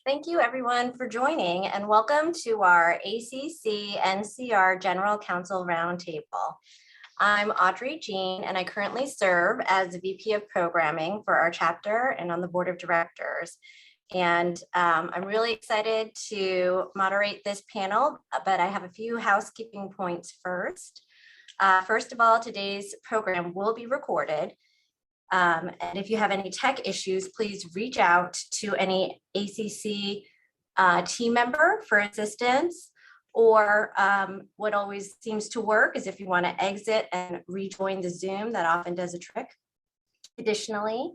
Thank you everyone for joining and welcome to our ACC NCR General Counsel Roundtable. I'm Audrey Jean and I currently serve as VP of Programming for our chapter and on the Board of Directors. And I'm really excited to moderate this panel, but I have a few housekeeping points first. First of all, today's program will be recorded. And if you have any tech issues, please reach out to any ACC team member for assistance. Or what always seems to work is if you want to exit and rejoin the Zoom, that often does a trick. Additionally,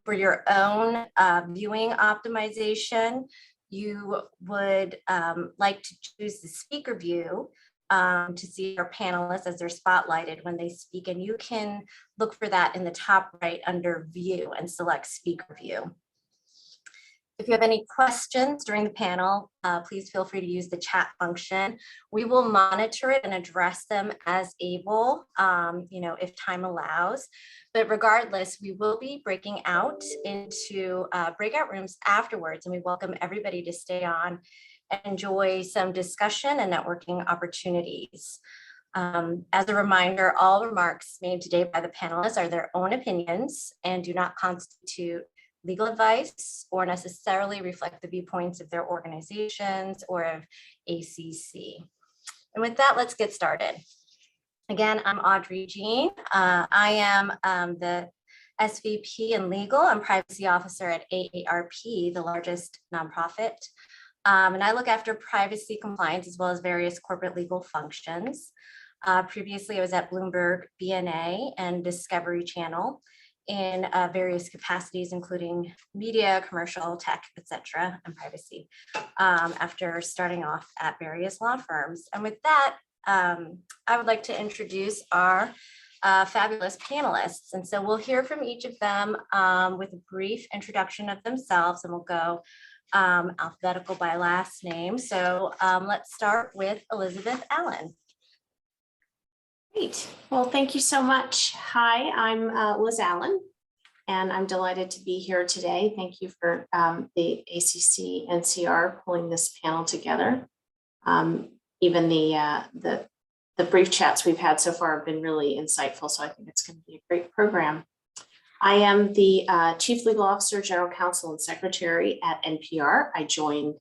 for your own viewing optimization, you would like to choose the speaker view to see our panelists as they're spotlighted when they speak, and you can look for that in the top right under view and select speaker view. If you have any questions during the panel, please feel free to use the chat function. We will monitor it and address them as able, if time allows. But regardless, we will be breaking out into breakout rooms afterwards, and we welcome everybody to stay on and enjoy some discussion and networking opportunities. As a reminder, all remarks made today by the panelists are their own opinions and do not constitute legal advice or necessarily reflect the viewpoints of their organizations or of ACC. And with that, let's get started. Again, I'm Audrey Jean. I am the SVP in Legal and Privacy Officer at AARP, the largest nonprofit. And I look after privacy compliance as well as various corporate legal functions. Previously, I was at Bloomberg BNA and Discovery Channel in various capacities, including media, commercial, tech, etc., and privacy, after starting off at various law firms. And with that, I would like to introduce our fabulous panelists. And so we'll hear from each of them with a brief introduction of themselves, and we'll go alphabetical by last name. So let's start with Elizabeth Allen. Great. Well, thank you so much. Hi, I'm Liz Allen, and I'm delighted to be here today. Thank you for the ACC NCR pulling this panel together. Even the brief chats we've had so far have been really insightful, so I think it's going to be a great program. I am the Chief Legal Officer, General Counsel, and Secretary at NPR. I joined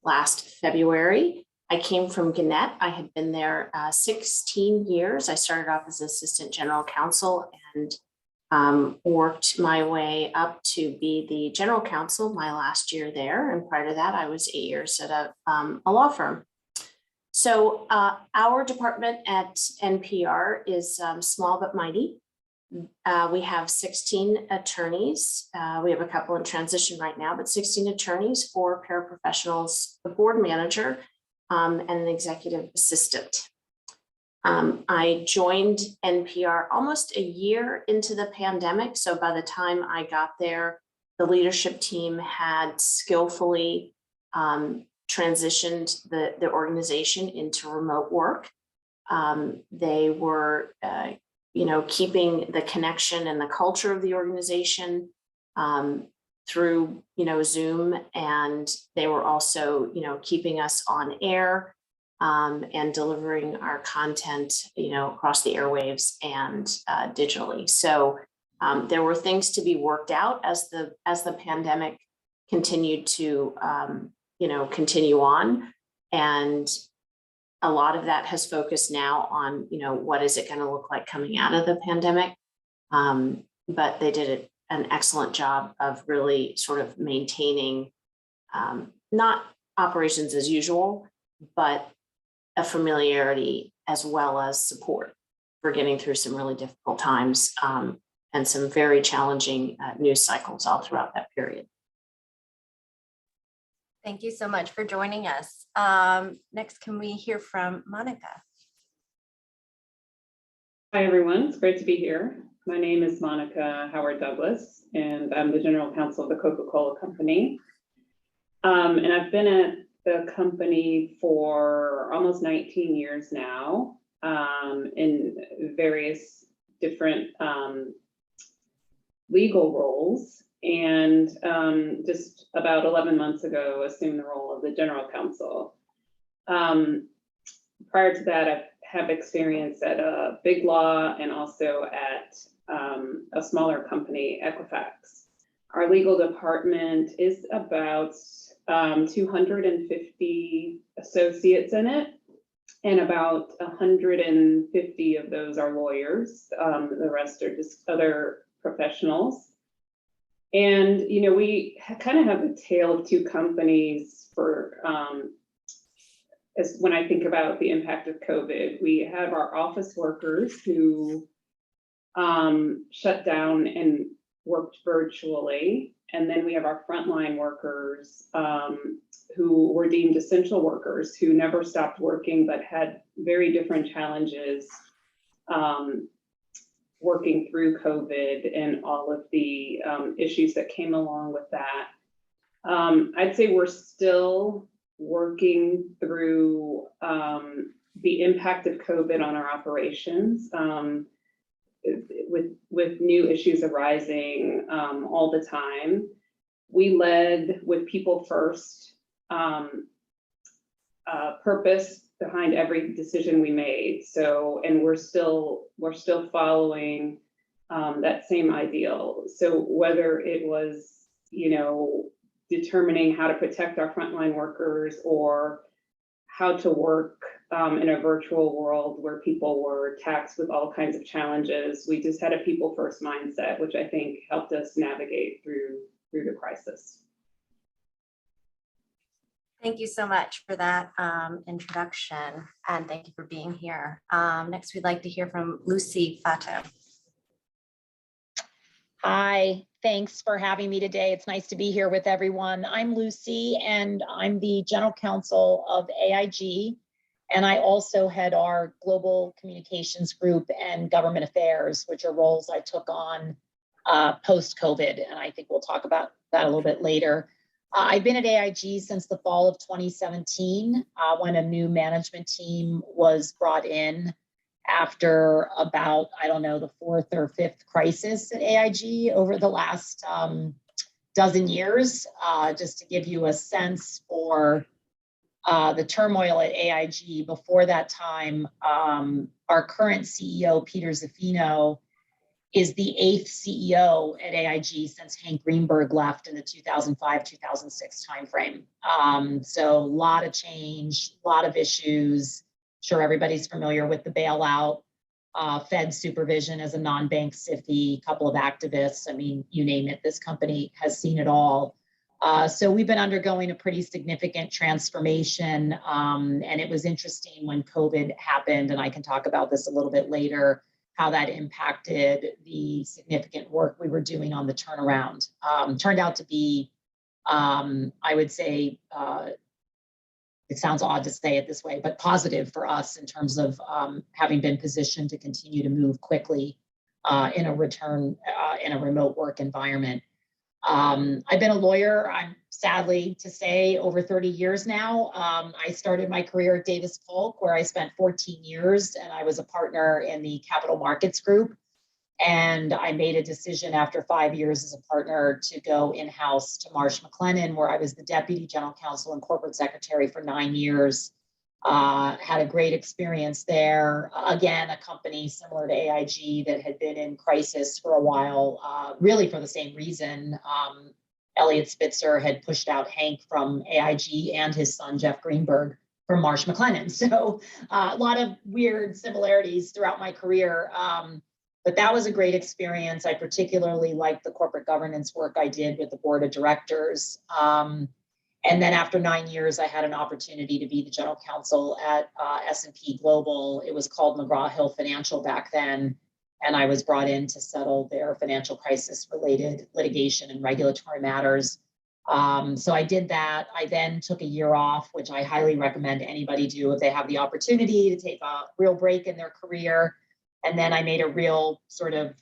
last February. I came from Gannett. I had been there 16 years. I started off as Assistant General Counsel and worked my way up to be the General Counsel my last year there. And prior to that, I was 8 years at a law firm. So our department at NPR is small but mighty. We have 16 attorneys. We have a couple in transition right now, but 16 attorneys, 4 paraprofessionals, a board manager, and an executive assistant. I joined NPR almost a year into the pandemic. So by the time I got there, the leadership team had skillfully transitioned the organization into remote work. They were keeping the connection and the culture of the organization through, Zoom, and they were also, keeping us on air and delivering our content, across the airwaves and digitally. So there were things to be worked out as the pandemic continued to, continue on, and a lot of that has focused now on, what is it going to look like coming out of the pandemic? But they did an excellent job of really sort of maintaining not operations as usual, but a familiarity as well as support for getting through some really difficult times and some very challenging news cycles all throughout that period. Thank you so much for joining us. Next, can we hear from Monica? Hi, everyone. It's great to be here. My name is Monica Howard Douglas, and I'm the General Counsel of the Coca-Cola Company. And I've been at the company for almost 19 years now in various different legal roles. and just about 11 months ago, assumed the role of the general counsel. Prior to that, I have experience at a big law and also at a smaller company, Equifax. Our legal department is about 250 associates in it, and about 150 of those are lawyers. The rest are just other professionals. And, you know, we kind of have a tale of two companies for, as when I think about the impact of COVID. We have our office workers who shut down and worked virtually. And then we have our frontline workers who were deemed essential workers who never stopped working, but had very different challenges working through COVID and all of the issues that came along with that. I'd say we're still working through the impact of COVID on our operations, with new issues arising all the time. We led with people first purpose behind every decision we made. So, and we're still following that same ideal. So whether it was, you know, determining how to protect our frontline workers or how to work in a virtual world where people were taxed with all kinds of challenges, we just had a people first mindset, which I think helped us navigate through the crisis. Thank you so much for that introduction, and thank you for being here. Next, we'd like to hear from Lucy Fato. Hi, thanks for having me today. It's nice to be here with everyone. I'm Lucy, and I'm the General Counsel of AIG, and I also head our Global Communications Group and Government Affairs, which are roles I took on post-COVID, and I think we'll talk about that a little bit later. I've been at AIG since the fall of 2017, when a new management team was brought in after about, I don't know, the fourth or fifth crisis at AIG over the last dozen years. Just to give you a sense for the turmoil at AIG before that time, our current CEO, Peter Zaffino, is the 8th CEO at AIG since Hank Greenberg left in the 2005-2006 timeframe. So a lot of change, a lot of issues. Sure, everybody's familiar with the bailout, Fed supervision as a non-bank SIFI, couple of activists. I mean, you name it, this company has seen it all. So we've been undergoing a pretty significant transformation. And it was interesting when COVID happened, and I can talk about this a little bit later, how that impacted the significant work we were doing on the turnaround. Turned out to be, I would say, it sounds odd to say it this way, but positive for us in terms of having been positioned to continue to move quickly in a remote work environment. I've been a lawyer, I'm sadly to say, over 30 years now. I started my career at Davis Polk, where I spent 14 years, and I was a partner in the capital markets group. And I made a decision after 5 years as a partner to go in-house to Marsh McLennan, where I was the deputy general counsel and corporate secretary for 9 years. Had a great experience there. Again, a company similar to AIG that had been in crisis for a while, really for the same reason. Elliot Spitzer had pushed out Hank from AIG and his son, Jeff Greenberg, from Marsh McLennan. So a lot of weird similarities throughout my career. But that was a great experience. I particularly liked the corporate governance work I did with the board of directors. And then after 9 years, I had an opportunity to be the general counsel at S&P Global. It was called McGraw-Hill Financial back then. And I was brought in to settle their financial crisis related litigation and regulatory matters. So I did that. I then took a year off, which I highly recommend anybody do if they have the opportunity to take a real break in their career. And then I made a real sort of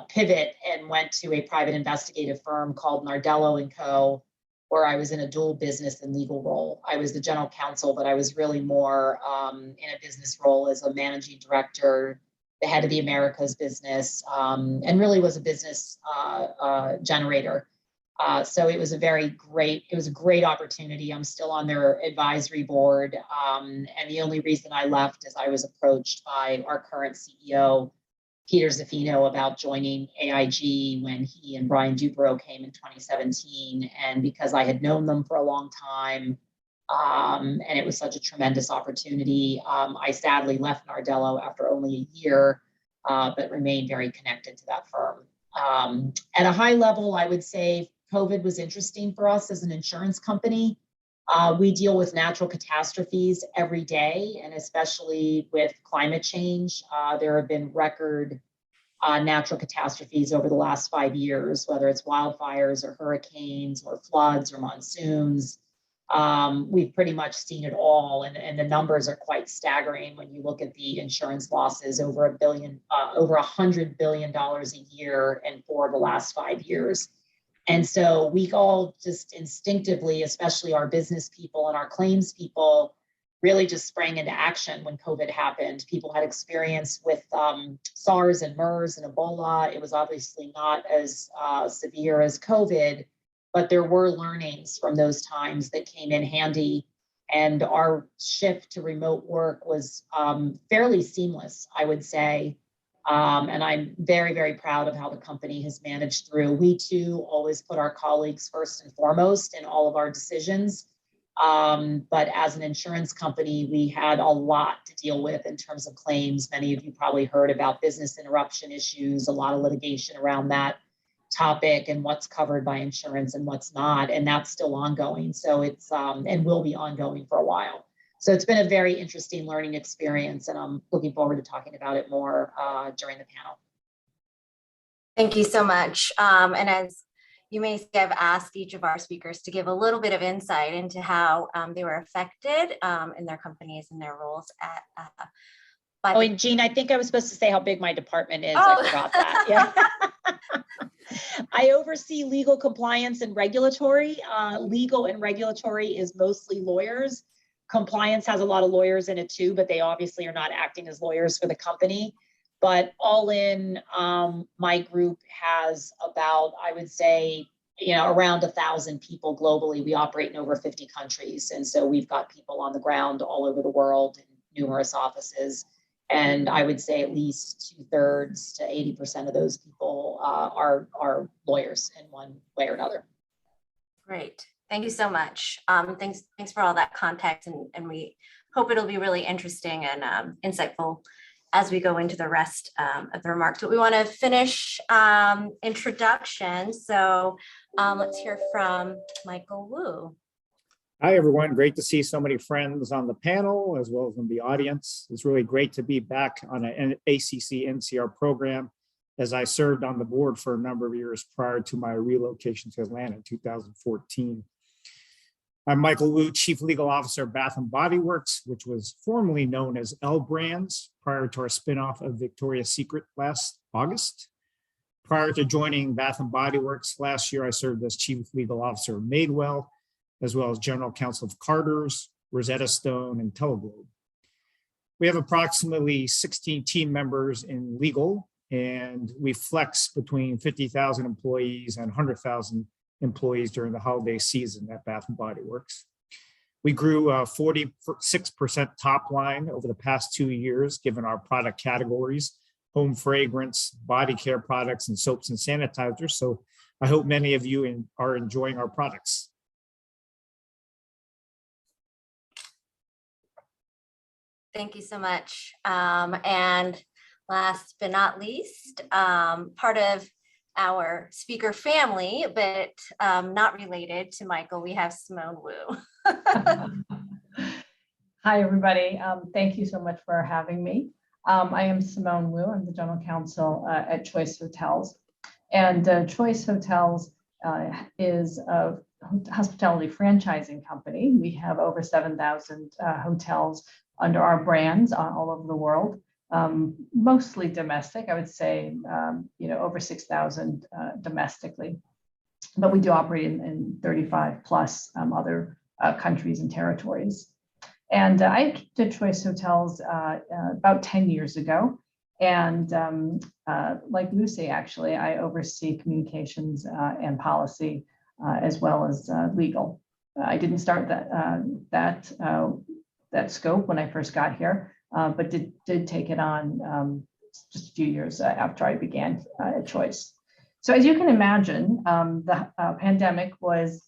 pivot and went to a private investigative firm called Nardello & Co., where I was in a dual business and legal role. I was the general counsel, but I was really more in a business role as a managing director, the head of the Americas business, and really was a business generator. So it was a great opportunity. I'm still on their advisory board. And the only reason I left is I was approached by our current CEO, Peter Zaffino, about joining AIG when he and Brian Dubrow came in 2017. And because I had known them for a long time, and it was such a tremendous opportunity, I sadly left Nardello after only a year, but remained very connected to that firm. At a high level, I would say COVID was interesting for us as an insurance company. We deal with natural catastrophes every day, and especially with climate change. There have been record natural catastrophes over the last 5 years, whether it's wildfires or hurricanes or floods or monsoons. We've pretty much seen it all, and the numbers are quite staggering when you look at the insurance losses, over $100 billion a year and for the last 5 years. And so we all just instinctively, especially our business people and our claims people, really just sprang into action when COVID happened. People had experience with SARS and MERS and Ebola. It was obviously not as severe as COVID, but there were learnings from those times that came in handy. And our shift to remote work was fairly seamless, I would say. And I'm very, very proud of how the company has managed through. We too always put our colleagues first and foremost in all of our decisions. But as an insurance company, we had a lot to deal with in terms of claims. Many of you probably heard about business interruption issues, a lot of litigation around that topic and what's covered by insurance and what's not. And that's still ongoing. So it's, and will be ongoing for a while. So it's been a very interesting learning experience, and I'm looking forward to talking about it more during the panel. Thank you so much. And as you may see, I've asked each of our speakers to give a little bit of insight into how they were affected in their companies and their roles at. And Jean, I think I was supposed to say how big my department is. Oh. I forgot that. Yeah. I oversee legal compliance and regulatory. Legal and regulatory is mostly lawyers. Compliance has a lot of lawyers in it too, but they obviously are not acting as lawyers for the company. But all in, my group has about, I would say, around 1,000 people globally. We operate in over 50 countries. And so we've got people on the ground all over the world in numerous offices. And I would say at least 2/3 to 80% of those people are lawyers in one way or another. Great. Thank you so much. Thanks for all that context, and we hope it'll be really interesting and insightful as we go into the rest of the remarks. But we want to finish introduction. So let's hear from Michael Wu. Hi, everyone. Great to see so many friends on the panel as well as in the audience. It's really great to be back on an ACC NCR program, as I served on the board for a number of years prior to my relocation to Atlanta in 2014. I'm Michael Wu, Chief Legal Officer of Bath & Body Works, which was formerly known as L Brands prior to our spinoff of Victoria's Secret last August. Prior to joining Bath & Body Works last year, I served as Chief Legal Officer of Madewell, as well as General Counsel of Carter's, Rosetta Stone, and Teleglobe. We have approximately 16 team members in legal, and we flex between 50,000 employees and 100,000 employees during the holiday season at Bath & Body Works. We grew 46% top line over the past 2 years, given our product categories, home fragrance, body care products, and soaps and sanitizers. So I hope many of you are enjoying our products. Thank you so much. And last but not least, part of our speaker family, but not related to Michael, we have Simone Wu. Hi, everybody. Thank you so much for having me. I am Simone Wu. I'm the General Counsel at Choice Hotels. And Choice Hotels is a hospitality franchising company. We have over 7,000 hotels under our brands all over the world. Mostly domestic, I would say, over 6,000 domestically, but we do operate in 35 plus other countries and territories. And I came to Choice Hotels about 10 years ago, And like Lucy, actually, I oversee communications and policy as well as legal. I didn't start that scope when I first got here, but did take it on just a few years after I began at Choice. So as you can imagine, the pandemic was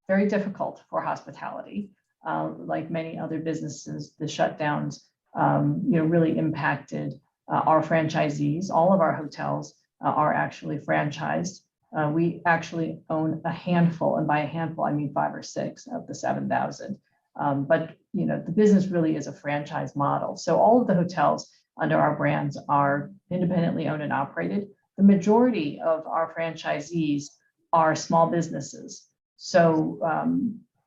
very difficult for hospitality. Like many other businesses, the shutdowns really impacted our franchisees. All of our hotels are actually franchised. We actually own a handful, and by a handful, I mean 5 or 6 of the 7,000. But the business really is a franchise model. So all of the hotels under our brands are independently owned and operated. The majority of our franchisees are small businesses. So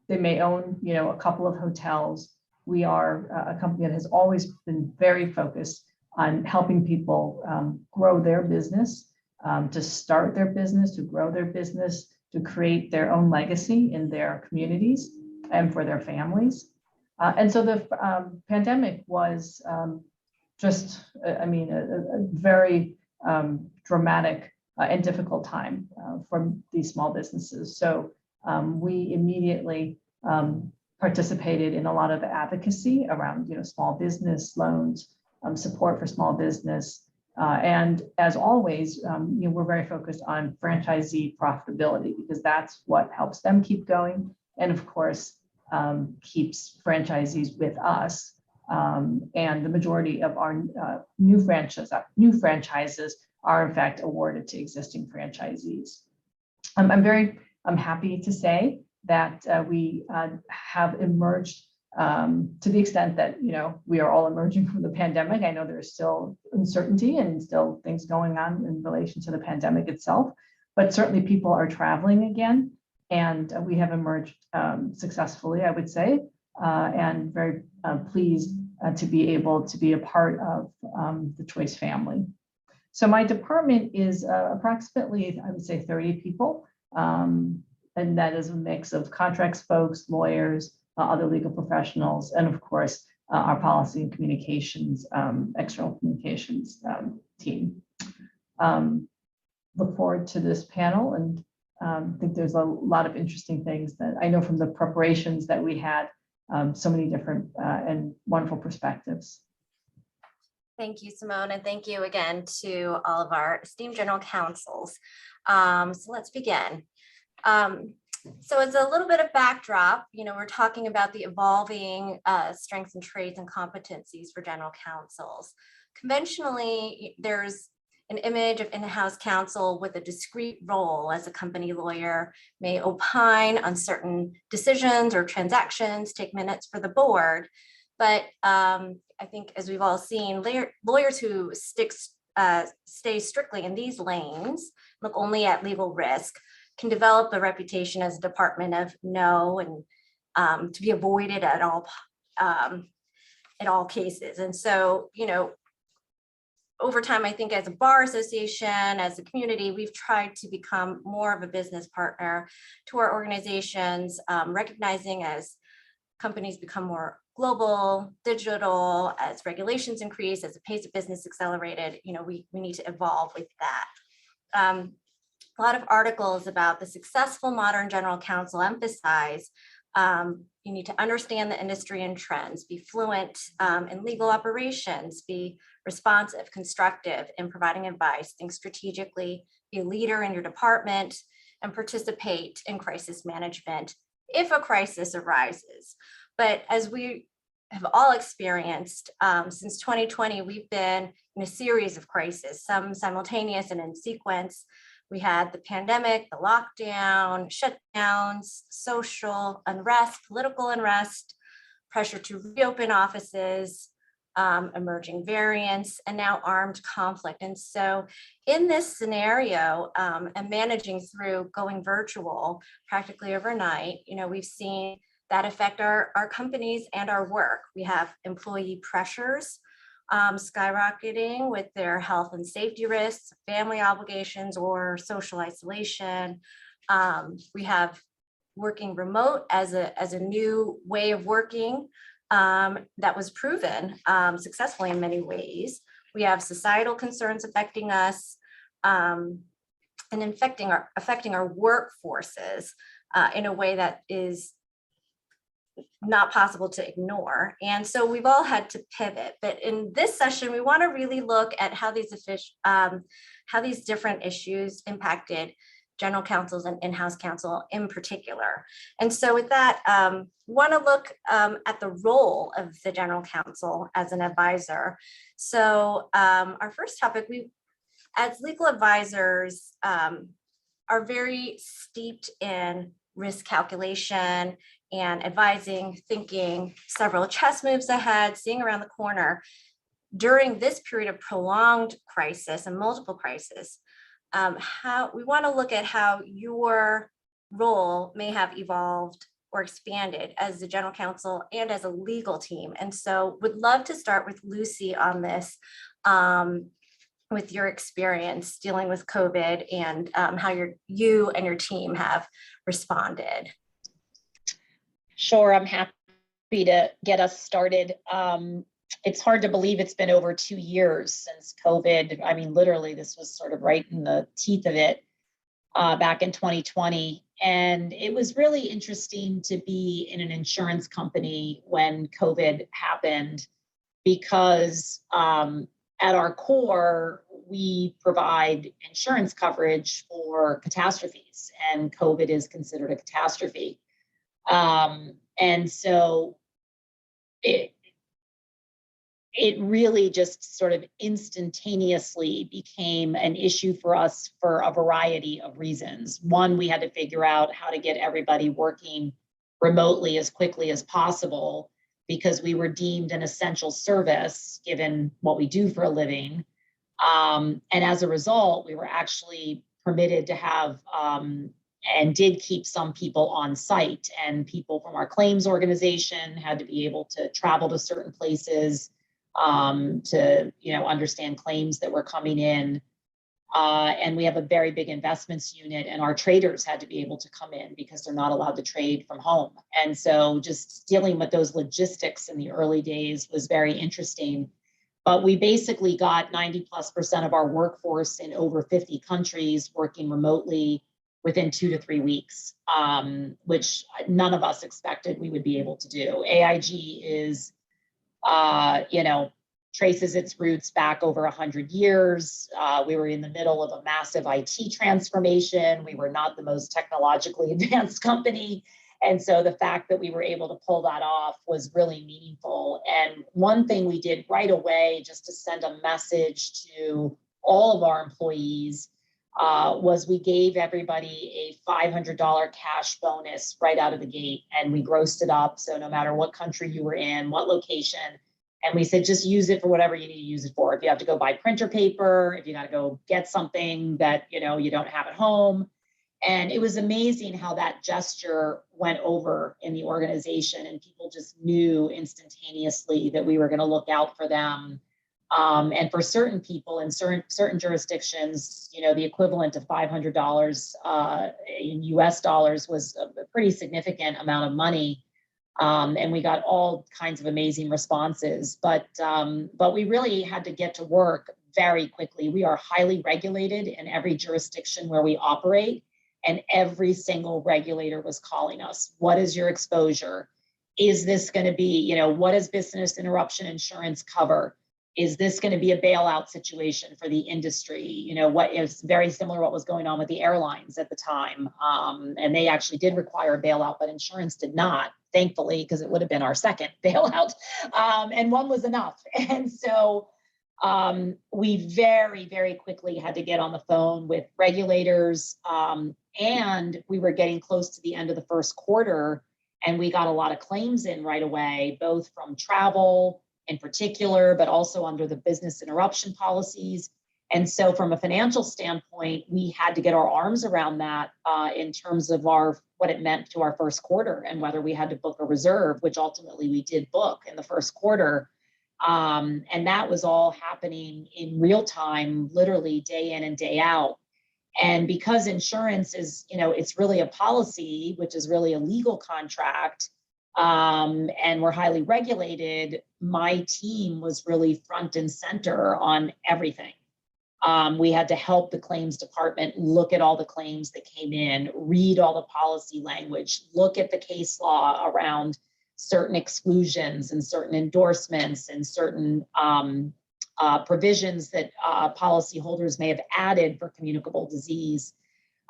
they may own, a couple of hotels. We are a company that has always been very focused on helping people grow their business, to start their business, to grow their business, to create their own legacy in their communities and for their families. And so the pandemic was just, a very dramatic and difficult time for these small businesses. So we immediately participated in a lot of advocacy around, small business loans, support for small business. And as always, we're very focused on franchisee profitability because that's what helps them keep going. And of course, keeps franchisees with us. And the majority of our new franchises are in fact awarded to existing franchisees. I'm happy to say that we have emerged to the extent that we are all emerging from the pandemic. I know there's still uncertainty and still things going on in relation to the pandemic itself, but certainly people are traveling again, and we have emerged successfully, I would say, and very pleased to be able to be a part of the Choice family. So my department is approximately, I would say, 30 people, and that is a mix of contracts folks, lawyers, other legal professionals, and of course, our policy and communications, external communications team. Look forward to this panel, and think there's a lot of interesting things that I know from the preparations that we had, so many different and wonderful perspectives. Thank you, Simone, and thank you again to all of our esteemed general counsels. So let's begin. So as a little bit of backdrop, we're talking about the evolving strengths and traits and competencies for general counsels. Conventionally, there's an image of in-house counsel with a discrete role as a company lawyer, may opine on certain decisions or transactions, take minutes for the board. But I think, as we've all seen, lawyers who stay strictly in these lanes, look only at legal risk, can develop a reputation as a department of no and to be avoided at all cases. And so, over time, I think as a bar association, as a community, we've tried to become more of a business partner to our organizations, recognizing as companies become more global, digital, as regulations increase, as the pace of business accelerated, we need to evolve with that. A lot of articles about the successful modern general counsel emphasize you need to understand the industry and trends, be fluent in legal operations, be responsive, constructive in providing advice, think strategically, be a leader in your department, and participate in crisis management if a crisis arises. But as we have all experienced, since 2020, we've been in a series of crises, some simultaneous and in sequence. We had the pandemic, the lockdown, shutdowns, social unrest, political unrest, pressure to reopen offices, emerging variants, and now armed conflict. And so in this scenario, and managing through going virtual practically overnight, we've seen that affect our companies and our work. We have employee pressures skyrocketing with their health and safety risks, family obligations, or social isolation. We have working remote as a new way of working that was proven successfully in many ways. We have societal concerns affecting us and affecting our workforces in a way that is not possible to ignore. And so we've all had to pivot. But in this session, we want to really look at how these different issues impacted general counsels and in-house counsel in particular. And so with that, want to look at the role of the general counsel as an advisor. So our first topic, we, as legal advisors, are very steeped in risk calculation and advising, thinking several chess moves ahead, seeing around the corner. During this period of prolonged crisis and multiple crises, how we want to look at how your role may have evolved or expanded as the general counsel and as a legal team. And so would love to start with Lucy on this, with your experience dealing with COVID and how you and your team have responded. Sure, I'm happy to get us started. It's hard to believe it's been over 2 years since COVID. I mean, literally, this was sort of right in the teeth of it back in 2020. And it was really interesting to be in an insurance company when COVID happened, because at our core, we provide insurance coverage for catastrophes, and COVID is considered a catastrophe. And so it really just sort of instantaneously became an issue for us for a variety of reasons. One, we had to figure out how to get everybody working remotely as quickly as possible, because we were deemed an essential service given what we do for a living. And as a result, we were actually permitted to have and did keep some people on site, and people from our claims organization had to be able to travel to certain places to, understand claims that were coming in. And we have a very big investments unit, and our traders had to be able to come in because they're not allowed to trade from home. And so just dealing with those logistics in the early days was very interesting. But we basically got 90+% of our workforce in over 50 countries working remotely within 2 to 3 weeks, which none of us expected we would be able to do. AIG is, traces its roots back over 100 years. We were in the middle of a massive IT transformation. We were not the most technologically advanced company. And so the fact that we were able to pull that off was really meaningful. And one thing we did right away, just to send a message to all of our employees, was we gave everybody a $500 cash bonus right out of the gate, and we grossed it up. So no matter what country you were in, what location, and we said, just use it for whatever you need to use it for. If you have to go buy printer paper, if you got to go get something that, you don't have at home. And it was amazing how that gesture went over in the organization, and people just knew instantaneously that we were going to look out for them. And for certain people in certain jurisdictions, the equivalent of $500 in US dollars was a pretty significant amount of money. And we got all kinds of amazing responses, but we really had to get to work very quickly. We are highly regulated in every jurisdiction where we operate, and every single regulator was calling us. What is your exposure? Is this going to be, what does business interruption insurance cover? Is this going to be a bailout situation for the industry? What is very similar to what was going on with the airlines at the time. And they actually did require a bailout, but insurance did not, thankfully, because it would have been our second bailout. And one was enough. And so we very, very quickly had to get on the phone with regulators. And we were getting close to the end of the first quarter, and we got a lot of claims in right away, both from travel in particular, but also under the business interruption policies. And so from a financial standpoint, we had to get our arms around that in terms of what it meant to our first quarter, and whether we had to book a reserve, which ultimately we did book in the first quarter. And that was all happening in real time, literally day in and day out. And because insurance is, it's really a policy, which is really a legal contract, and we're highly regulated, my team was really front and center on everything. We had to help the claims department look at all the claims that came in, read all the policy language, look at the case law around certain exclusions and certain endorsements and certain provisions that policyholders may have added for communicable disease.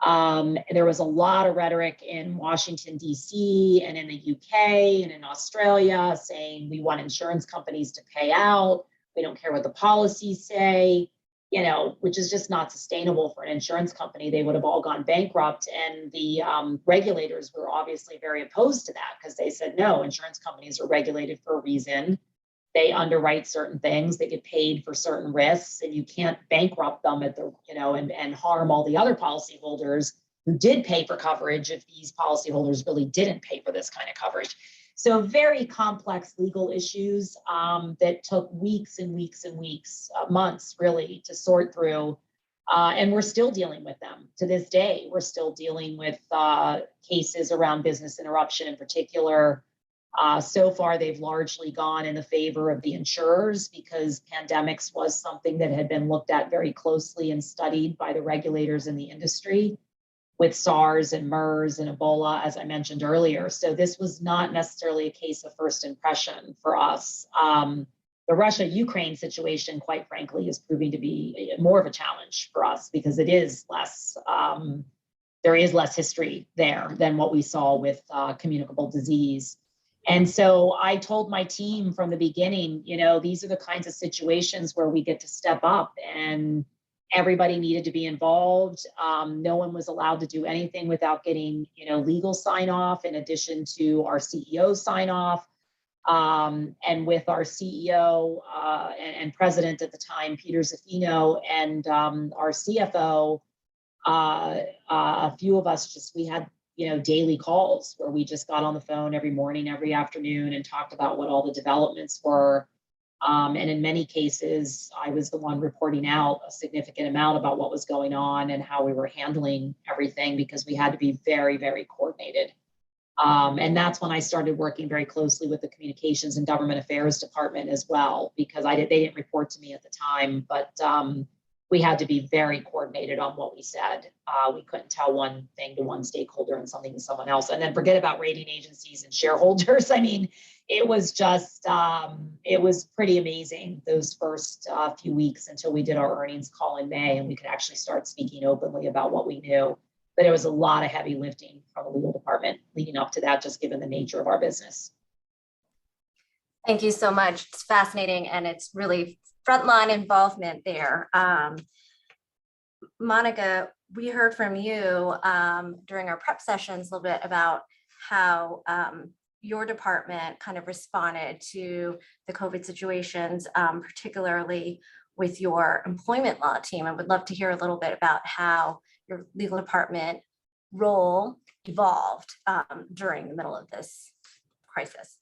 There was a lot of rhetoric in Washington, D.C. and in the UK and in Australia saying we want insurance companies to pay out. We don't care what the policies say, you know, which is just not sustainable for an insurance company. They would have all gone bankrupt. And the regulators were obviously very opposed to that because they said, no, insurance companies are regulated for a reason. They underwrite certain things, they get paid for certain risks, and you can't bankrupt them at the, you know, and harm all the other policyholders who did pay for coverage if these policyholders really didn't pay for this kind of coverage. So very complex legal issues that took weeks and weeks and weeks, months really to sort through. And we're still dealing with them to this day. We're still dealing with cases around business interruption in particular. So far, they've largely gone in the favor of the insurers because pandemics was something that had been looked at very closely and studied by the regulators in the industry with SARS and MERS and Ebola, as I mentioned earlier. So this was not necessarily a case of first impression for us. The Russia-Ukraine situation, quite frankly, is proving to be more of a challenge for us because it is less, there is less history there than what we saw with communicable disease. And so I told my team from the beginning, you know, these are the kinds of situations where we get to step up, and everybody needed to be involved. No one was allowed to do anything without getting, you know, legal sign off in addition to our CEO sign off. And with our CEO and president at the time, Peter Zaffino, and our CFO, a few of us just, we had, you know, daily calls where we just got on the phone every morning, every afternoon and talked about what all the developments were. And in many cases, I was the one reporting out a significant amount about what was going on and how we were handling everything because we had to be very, very coordinated. And that's when I started working very closely with the Communications and Government Affairs Department as well, because they didn't report to me at the time, but we had to be very coordinated on what we said. We couldn't tell one thing to one stakeholder and something to someone else. And then forget about rating agencies and shareholders. I mean, it was just, it was pretty amazing those first few weeks until we did our earnings call in May and we could actually start speaking openly about what we knew. But it was a lot of heavy lifting from the legal department leading up to that, just given the nature of our business. Thank you so much. It's fascinating and it's really frontline involvement there. Monica, we heard from you during our prep sessions a little bit about how your department kind of responded to the COVID situations, particularly with your employment law team. I would love to hear a little bit about how your legal department role evolved during the middle of this crisis.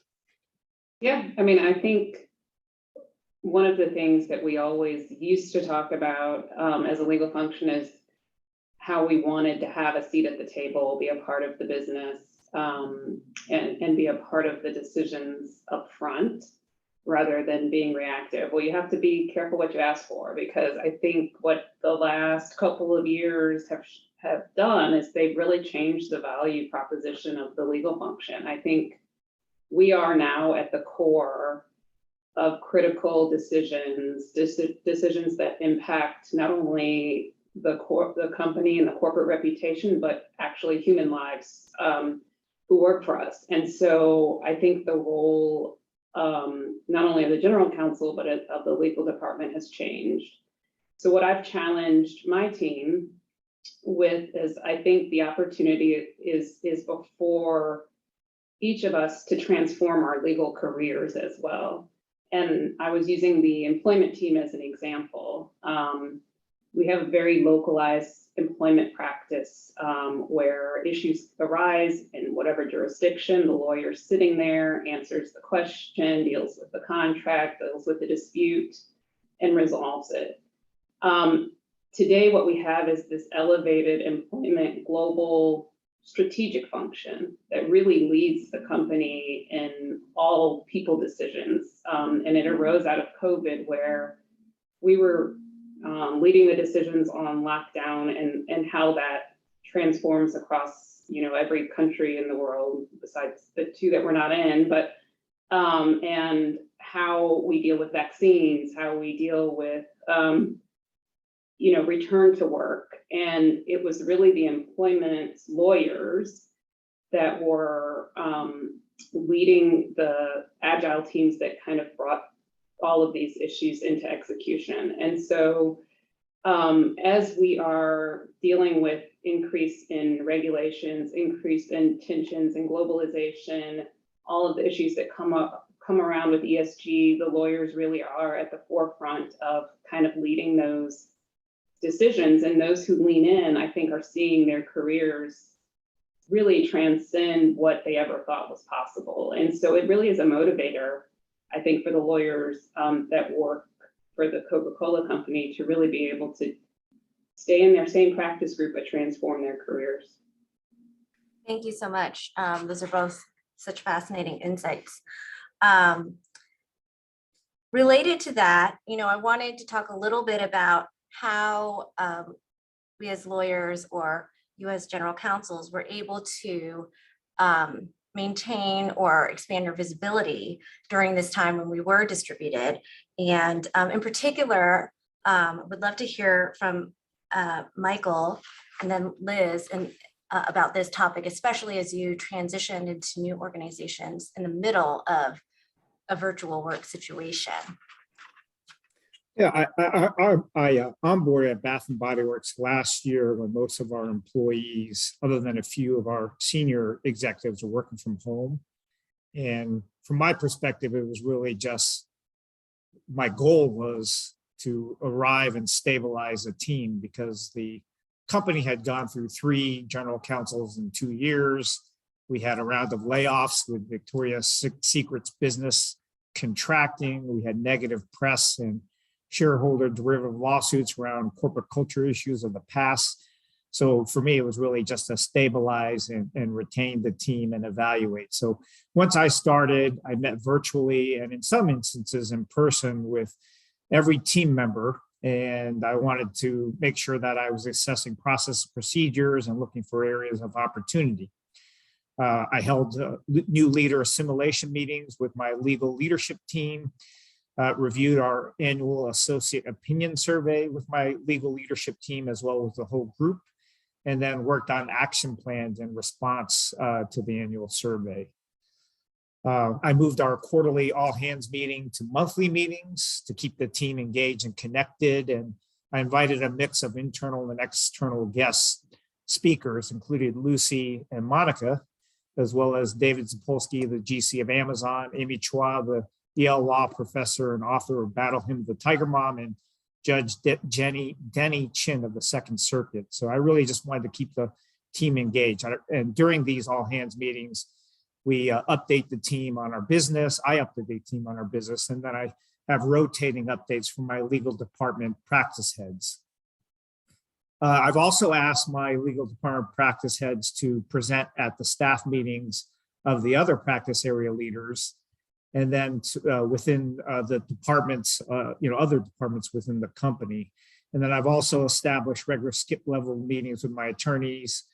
Yeah, I mean, I think one of the things that we always used to talk about as a legal function is how we wanted to have a seat at the table, be a part of the business, and be a part of the decisions up front rather than being reactive. Well, you have to be careful what you ask for, because I think what the last couple of years have done is they've really changed the value proposition of the legal function. I think we are now at the core of critical decisions that impact not only the company and the corporate reputation, but actually human lives who work for us. And so I think the role not only of the general counsel, but of the legal department has changed. So what I've challenged my team with is, I think the opportunity is before each of us to transform our legal careers as well. And I was using the employment team as an example. We have a very localized employment practice where issues arise in whatever jurisdiction. The lawyer sitting there answers the question, deals with the contract, deals with the dispute, and resolves it. Today, what we have is this elevated employment global strategic function that really leads the company in all people decisions. And it arose out of COVID, where we were leading the decisions on lockdown and how that transforms across, every country in the world besides the two that we're not in, but and how we deal with vaccines, how we deal with return to work. And it was really the employment lawyers that were leading the agile teams that kind of brought all of these issues into execution. And so as we are dealing with increase in regulations, increase in tensions and globalization, all of the issues that come around with ESG, the lawyers really are at the forefront of kind of leading those decisions. And those who lean in, I think, are seeing their careers really transcend what they ever thought was possible. And so it really is a motivator, I think, for the lawyers that work for the Coca-Cola company to really be able to stay in their same practice group but transform their careers. Thank you so much. Those are both such fascinating insights. Related to that, I wanted to talk a little bit about how we as lawyers or you as general counsels were able to maintain or expand your visibility during this time when we were distributed. And in particular, would love to hear from Michael and then Liz and about this topic, especially as you transitioned into new organizations in the middle of a virtual work situation. Yeah, I onboarded at Bath and Body Works last year when most of our employees, other than a few of our senior executives, were working from home. And from my perspective, it was really just, my goal was to arrive and stabilize a team because the company had gone through 3 general counsels in 2 years. We had a round of layoffs with Victoria's Secret's business contracting. We had negative press and shareholder derivative lawsuits around corporate culture issues of the past. So for me, it was really just to stabilize and retain the team and evaluate. So once I started, I met virtually and in some instances in person with every team member. And I wanted to make sure that I was assessing process procedures and looking for areas of opportunity. I held new leader assimilation meetings with my legal leadership team, reviewed our annual associate opinion survey with my legal leadership team as well as the whole group, and then worked on action plans in response to the annual survey. I moved our quarterly all hands meeting to monthly meetings to keep the team engaged and connected. And I invited a mix of internal and external guest speakers, including Lucy and Monica, as well as David Zapolsky, the GC of Amazon, Amy Chua, the Yale law professor and author of Battle Hymn of the Tiger Mom, and Judge Denny Chin of the Second Circuit. So I really just wanted to keep the team engaged. And during these all hands meetings, we update the team on our business. I update the team on our business, and then I have rotating updates from my legal department practice heads. I've also asked my legal department practice heads to present at the staff meetings of the other practice area leaders, and then within the departments, other departments within the company. And then I've also established regular skip level meetings with my attorneys,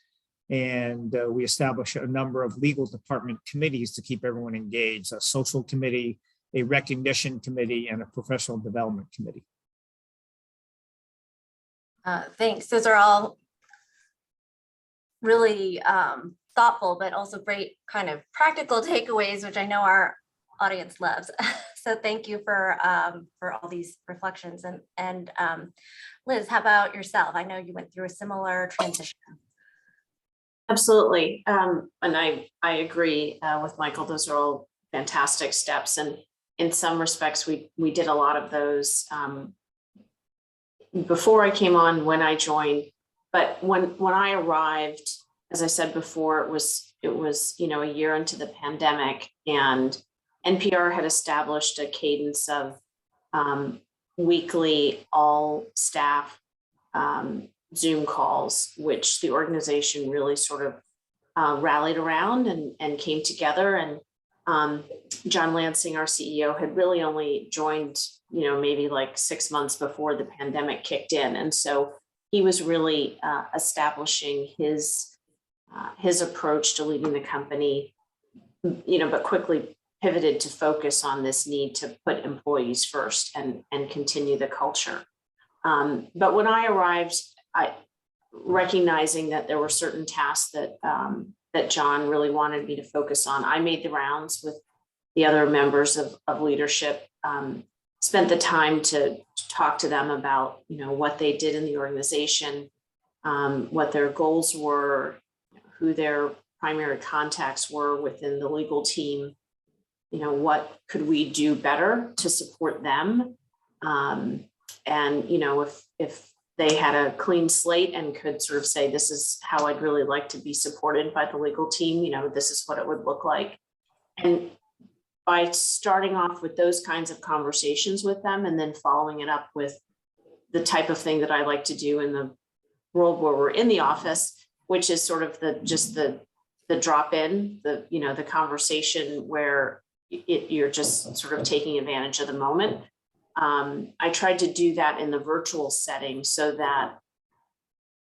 and we established a number of legal department committees to keep everyone engaged: a social committee, a recognition committee, and a professional development committee. Thanks. Those are all really thoughtful, but also great kind of practical takeaways, which I know our audience loves. So thank you for all these reflections. And Liz, how about yourself? I know you went through a similar transition. Absolutely. And I agree with Michael. Those are all fantastic steps. And in some respects, we did a lot of those before I came on, when I joined. But when I arrived, as I said before, it was a year into the pandemic, and NPR had established a cadence of weekly all staff Zoom calls, which the organization really sort of rallied around and came together. And John Lansing, our CEO, had really only joined, maybe like 6 months before the pandemic kicked in. And so he was really establishing his approach to leading the company, but quickly pivoted to focus on this need to put employees first and continue the culture. But when I arrived, recognizing that there were certain tasks that John really wanted me to focus on, I made the rounds with the other members of leadership, spent the time to talk to them about, what they did in the organization, what their goals were, who their primary contacts were within the legal team, what could we do better to support them? And, if they had a clean slate and could sort of say, this is how I'd really like to be supported by the legal team, this is what it would look like. And by starting off with those kinds of conversations with them and then following it up with the type of thing that I like to do in the world where we're in the office, which is sort of the drop in, the conversation where you're just sort of taking advantage of the moment. I tried to do that in the virtual setting so that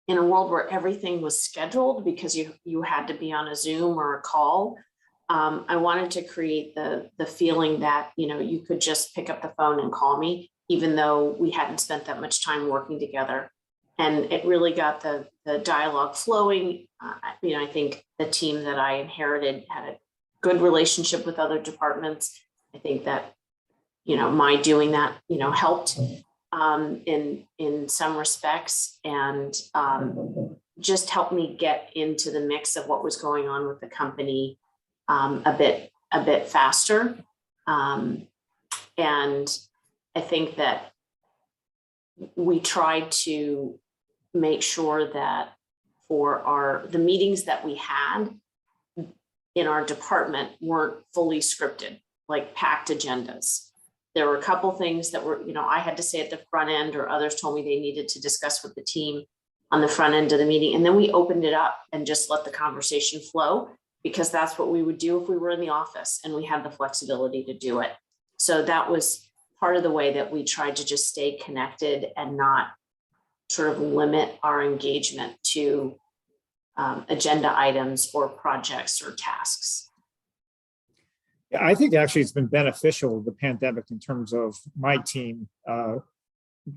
in a world where everything was scheduled because you had to be on a Zoom or a call, I wanted to create the feeling that, you could just pick up the phone and call me, even though we hadn't spent that much time working together. And it really got the dialogue flowing. I think the team that I inherited had a good relationship with other departments. I think that, my doing that, helped in some respects, and just helped me get into the mix of what was going on with the company a bit faster. And I think that we tried to make sure that for the meetings that we had in our department weren't fully scripted, like packed agendas. There were a couple things that were, I had to say at the front end, or others told me they needed to discuss with the team on the front end of the meeting. And then we opened it up and just let the conversation flow, because that's what we would do if we were in the office and we had the flexibility to do it. So that was part of the way that we tried to just stay connected and not sort of limit our engagement to agenda items or projects or tasks. Yeah, I think actually it's been beneficial, the pandemic, in terms of my team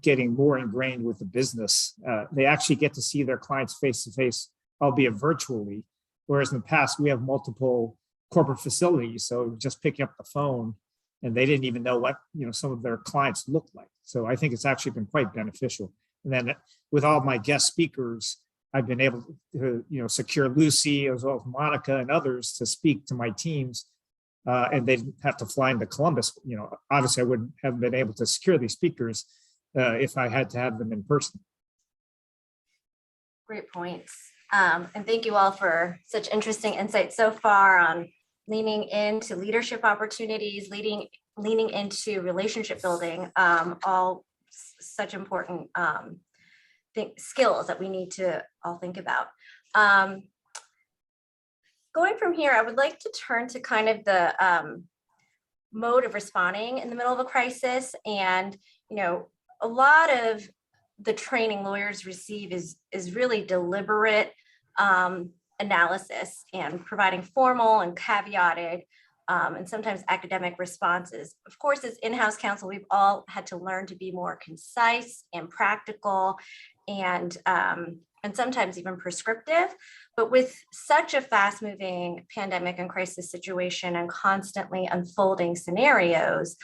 getting more ingrained with the business. They actually get to see their clients face to face, albeit virtually. Whereas in the past, we have multiple corporate facilities. So just picking up the phone, and they didn't even know what some of their clients looked like. So I think it's actually been quite beneficial. And then with all my guest speakers, I've been able to secure Lucy as well as Monica and others to speak to my teams. And they didn't have to fly into Columbus. Obviously I wouldn't have been able to secure these speakers if I had to have them in person. Great points. And thank you all for such interesting insights so far on leaning into leadership opportunities, leaning into relationship building, all such important skills that we need to all think about. Going from here, I would like to turn to kind of the mode of responding in the middle of a crisis. And, a lot of the training lawyers receive is really deliberate analysis and providing formal and caveated and sometimes academic responses. Of course, as in-house counsel, we've all had to learn to be more concise and practical and sometimes even prescriptive. But with such a fast-moving pandemic and crisis situation and constantly unfolding scenarios,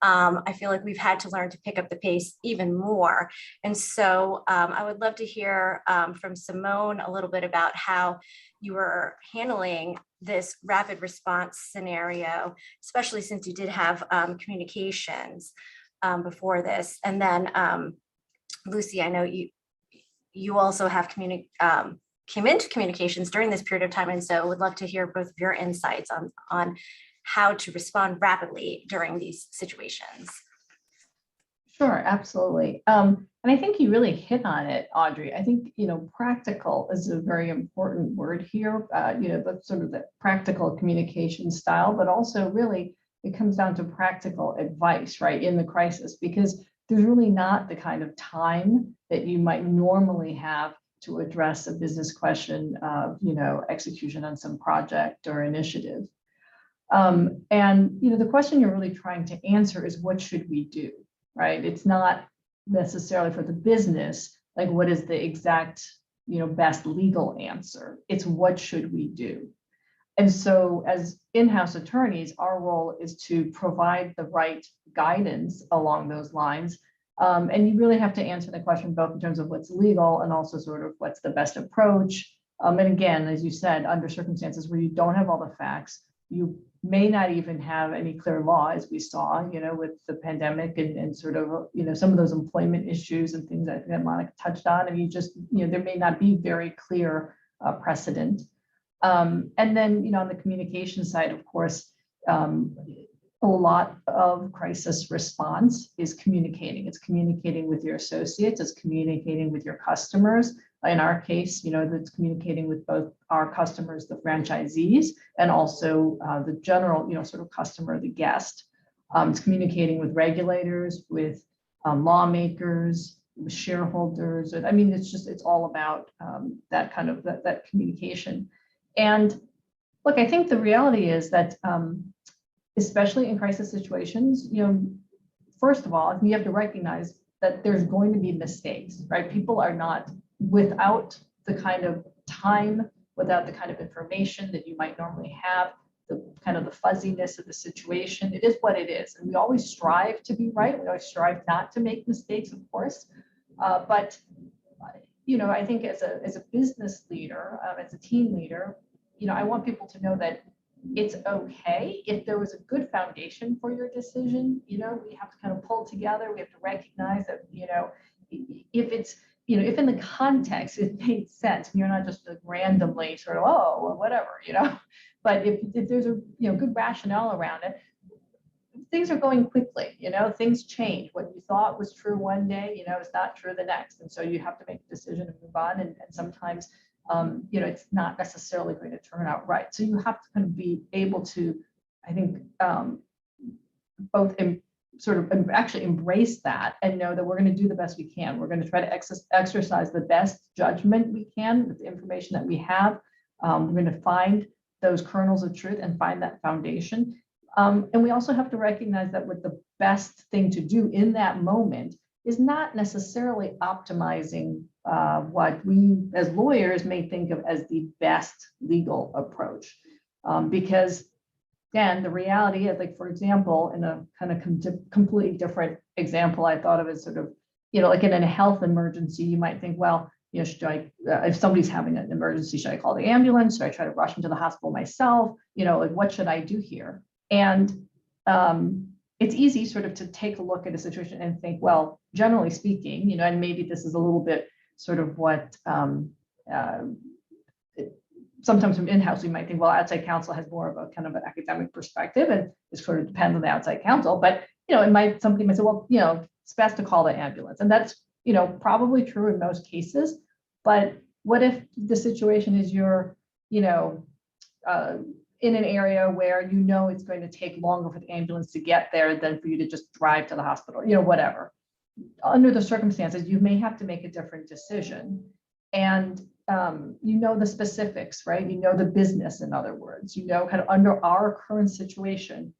I feel like we've had to learn to pick up the pace even more. And so I would love to hear from Simone a little bit about how you were handling this rapid response scenario, especially since you did have communications before this. And then Lucy, I know you also have came into communications during this period of time. And so would love to hear both of your insights on how to respond rapidly during these situations. Sure, absolutely. And I think you really hit on it, Audrey. I think, practical is a very important word here. That's sort of the practical communication style, but also really it comes down to practical advice, right, in the crisis, because there's really not the kind of time that you might normally have to address a business question of, execution on some project or initiative. And, the question you're really trying to answer is, what should we do, right? It's not necessarily for the business, like what is the exact, best legal answer. It's what should we do? And so as in-house attorneys, our role is to provide the right guidance along those lines. And you really have to answer the question both in terms of what's legal and also sort of what's the best approach. And again, as you said, under circumstances where you don't have all the facts, you may not even have any clear law, as we saw, with the pandemic and sort of, some of those employment issues and things that Monica touched on. I mean, just, there may not be very clear precedent. And then, on the communication side, of course, a lot of crisis response is communicating. It's communicating with your associates, it's communicating with your customers. In our case, that's communicating with both our customers, the franchisees, and also the general, sort of customer, the guest. It's communicating with regulators, with lawmakers, with shareholders. I mean, it's all about that kind of that communication. And look, I think the reality is that, especially in crisis situations, first of all, you have to recognize that there's going to be mistakes, right? People are not, without the kind of time, without the kind of information that you might normally have, the kind of the fuzziness of the situation, it is what it is. And we always strive to be right. We always strive not to make mistakes, of course. But I think as a business leader, as a team leader, I want people to know that it's okay if there was a good foundation for your decision. We have to kind of pull together. We have to recognize that, if it's, if in the context it made sense, you're not just like randomly sort of, oh, well, whatever, but if there's a good rationale around it, things are going quickly, things change. What you thought was true one day, is not true the next. And so you have to make a decision and move on. And sometimes, it's not necessarily going to turn out right. So you have to kind of be able to, I think, both actually embrace that and know that we're going to do the best we can. We're going to try to exercise the best judgment we can with the information that we have. We're going to find those kernels of truth and find that foundation. And we also have to recognize that what the best thing to do in that moment is not necessarily optimizing what we as lawyers may think of as the best legal approach. Because again, the reality is, like, for example, in a kind of completely different example, I thought of as sort of, like in a health emergency, you might think, well, should I, if somebody's having an emergency, should I call the ambulance? Should I try to rush them to the hospital myself? Like, what should I do here? And it's easy sort of to take a look at a situation and think, well, generally speaking, and maybe this is a little bit sort of what sometimes from in-house, we might think, well, outside counsel has more of a kind of an academic perspective, and it sort of depends on the outside counsel. But, somebody might say, well, it's best to call the ambulance. And that's, probably true in most cases. But what if the situation is you're, in an area where it's going to take longer for the ambulance to get there than for you to just drive to the hospital, whatever. Under the circumstances, you may have to make a different decision. And the specifics, right? The business, in other words, kind of under our current situation,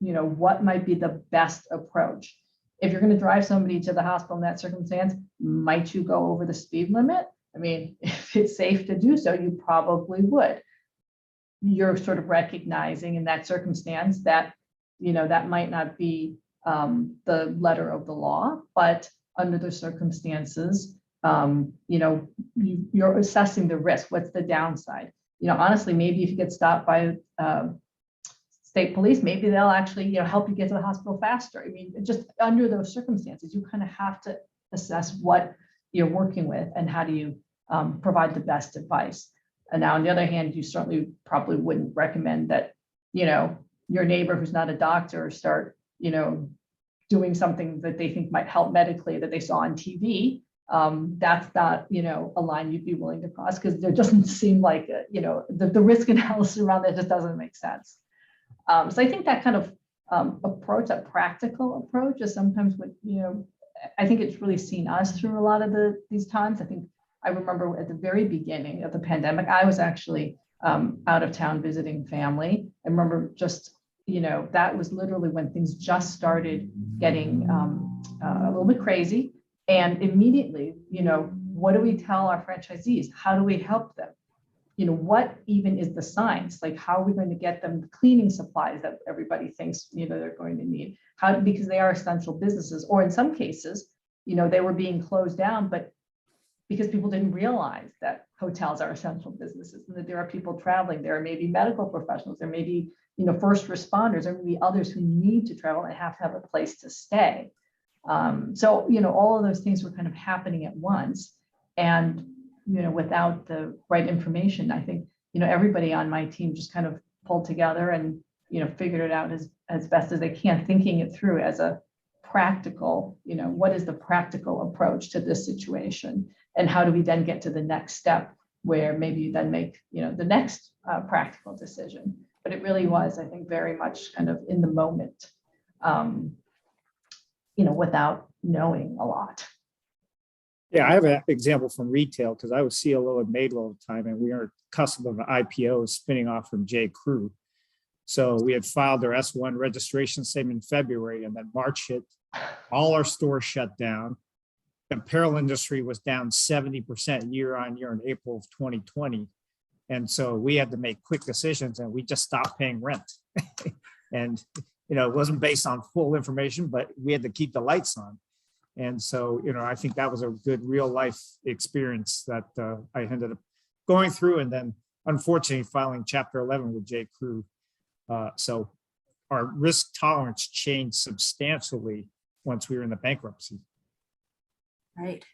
what might be the best approach. If you're going to drive somebody to the hospital in that circumstance, might you go over the speed limit? I mean, if it's safe to do so, you probably would. You're sort of recognizing in that circumstance that, that might not be the letter of the law, but under the circumstances, you're assessing the risk. What's the downside? Honestly, maybe if you get stopped by state police, maybe they'll actually, help you get to the hospital faster. I mean, just under those circumstances, you kind of have to assess what you're working with and how do you provide the best advice. And now, on the other hand, you certainly probably wouldn't recommend that, your neighbor who's not a doctor start, doing doing something that they think might help medically that they saw on TV, that's not, a line you'd be willing to cross, because there doesn't seem like, the risk analysis around that just doesn't make sense. So I think that kind of approach, that practical approach, is sometimes what, I think it's really seen us through a lot of these times. I remember at the very beginning of the pandemic, I was actually out of town visiting family. I remember just, that was literally when things just started getting a little bit crazy. And immediately, what do we tell our franchisees? How do we help them? What even is the science? Like, how are we going to get them the cleaning supplies that everybody thinks, they're going to need? Because they are essential businesses, or in some cases, they were being closed down, but because people didn't realize that hotels are essential businesses and that there are people traveling, there are maybe medical professionals, there may be, first responders, there may be others who need to travel and have to have a place to stay. So, all of those things were kind of happening at once. And, without the right information, I think, everybody on my team just kind of pulled together and, figured it out as best as they can, thinking it through as a practical, what is the practical approach to this situation? And how do we then get to the next step where maybe you then make, the next practical decision? But it really was, I think, very much kind of in the moment, without knowing a lot. Yeah, I have an example from retail, because I was CLO at Madewell at the time, and we are custom of an IPO spinning off from J. Crew. So we had filed their S1 registration statement in February, and then March hit, all our stores shut down. The apparel industry was down 70% year on year in April of 2020. And so we had to make quick decisions, and we just stopped paying rent. And, it wasn't based on full information, but we had to keep the lights on. And so, I think that was a good real life experience that I ended up going through, and then unfortunately filing Chapter 11 with J. Crew. So our risk tolerance changed substantially once we were in the bankruptcy. Right.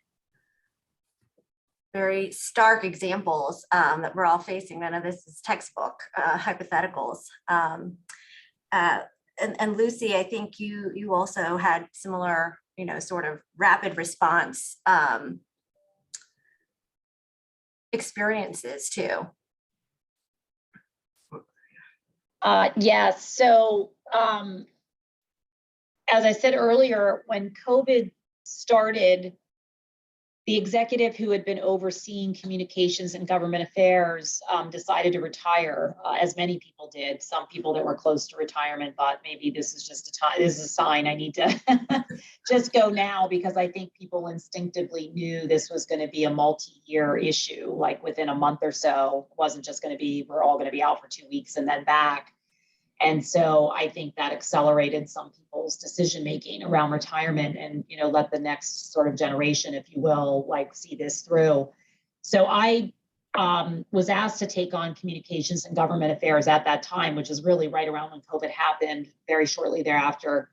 Very stark examples that we're all facing. None of this is textbook hypotheticals. And Lucy, I think you also had similar, sort of rapid response experiences too. Yes. So as I said earlier, when COVID started, the executive who had been overseeing communications and government affairs decided to retire, as many people did. Some people that were close to retirement thought maybe this is just this is a sign I need to just go now, because I think people instinctively knew this was going to be a multi-year issue. Like within a month or so, it wasn't just going to be, we're all going to be out for 2 weeks and then back. And so I think that accelerated some people's decision-making around retirement and, let the next sort of generation, if you will, like see this through. So I was asked to take on communications and government affairs at that time, which is really right around when COVID happened, very shortly thereafter.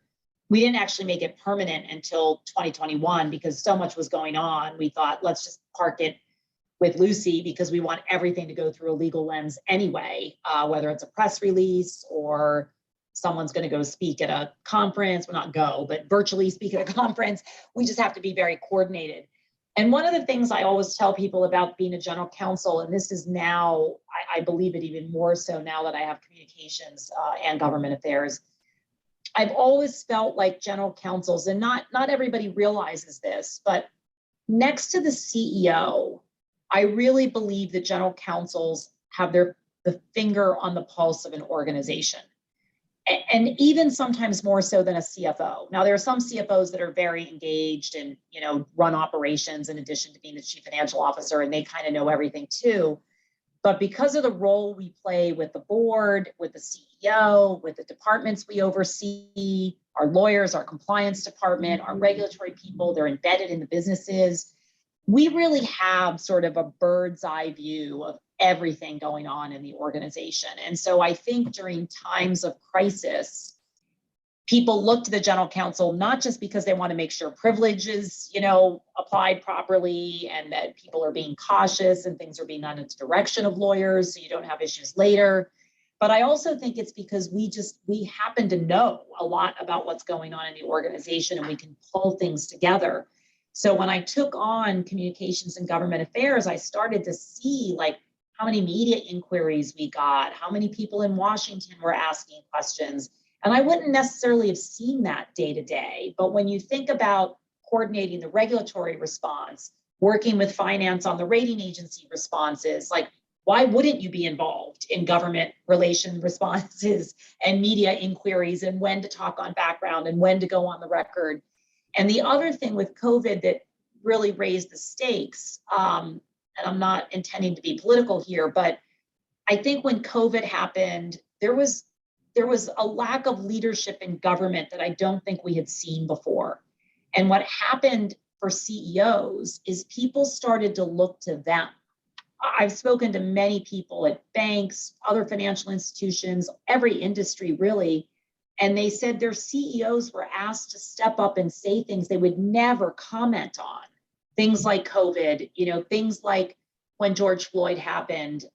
We didn't actually make it permanent until 2021 because so much was going on. We thought, let's just park it with Lucy, because we want everything to go through a legal lens anyway, whether it's a press release or someone's going to go speak at a conference, well, not go, but virtually speak at a conference. We just have to be very coordinated. And one of the things I always tell people about being a general counsel, and this is now, I believe it even more so now that I have communications and government affairs, I've always felt like general counsels, and not everybody realizes this, but next to the CEO, I really believe that general counsels have the finger on the pulse of an organization, and even sometimes more so than a CFO. Now, there are some CFOs that are very engaged and, run operations in addition to being the chief financial officer, and they kind of know everything too. But because of the role we play with the board, with the CEO, with the departments we oversee, our lawyers, our compliance department, our regulatory people, they're embedded in the businesses. We really have sort of a bird's eye view of everything going on in the organization. And so I think during times of crisis, people look to the general counsel, not just because they want to make sure privilege is, applied properly and that people are being cautious and things are being done in the direction of lawyers so you don't have issues later. But I also think it's because we happen to know a lot about what's going on in the organization and we can pull things together. So when I took on communications and government affairs, I started to see like how many media inquiries we got, how many people in Washington were asking questions. And I wouldn't necessarily have seen that day to day. But when you think about coordinating the regulatory response, working with finance on the rating agency responses, like why wouldn't you be involved in government relation responses and media inquiries and when to talk on background and when to go on the record? And the other thing with COVID that really raised the stakes, and I'm not intending to be political here, but I think when COVID happened, there was a lack of leadership in government that I don't think we had seen before. And what happened for CEOs is people started to look to them. I've spoken to many people at banks, other financial institutions, every industry really, and they said their CEOs were asked to step up and say things they would never comment on. Things like COVID, things like when George Floyd happened,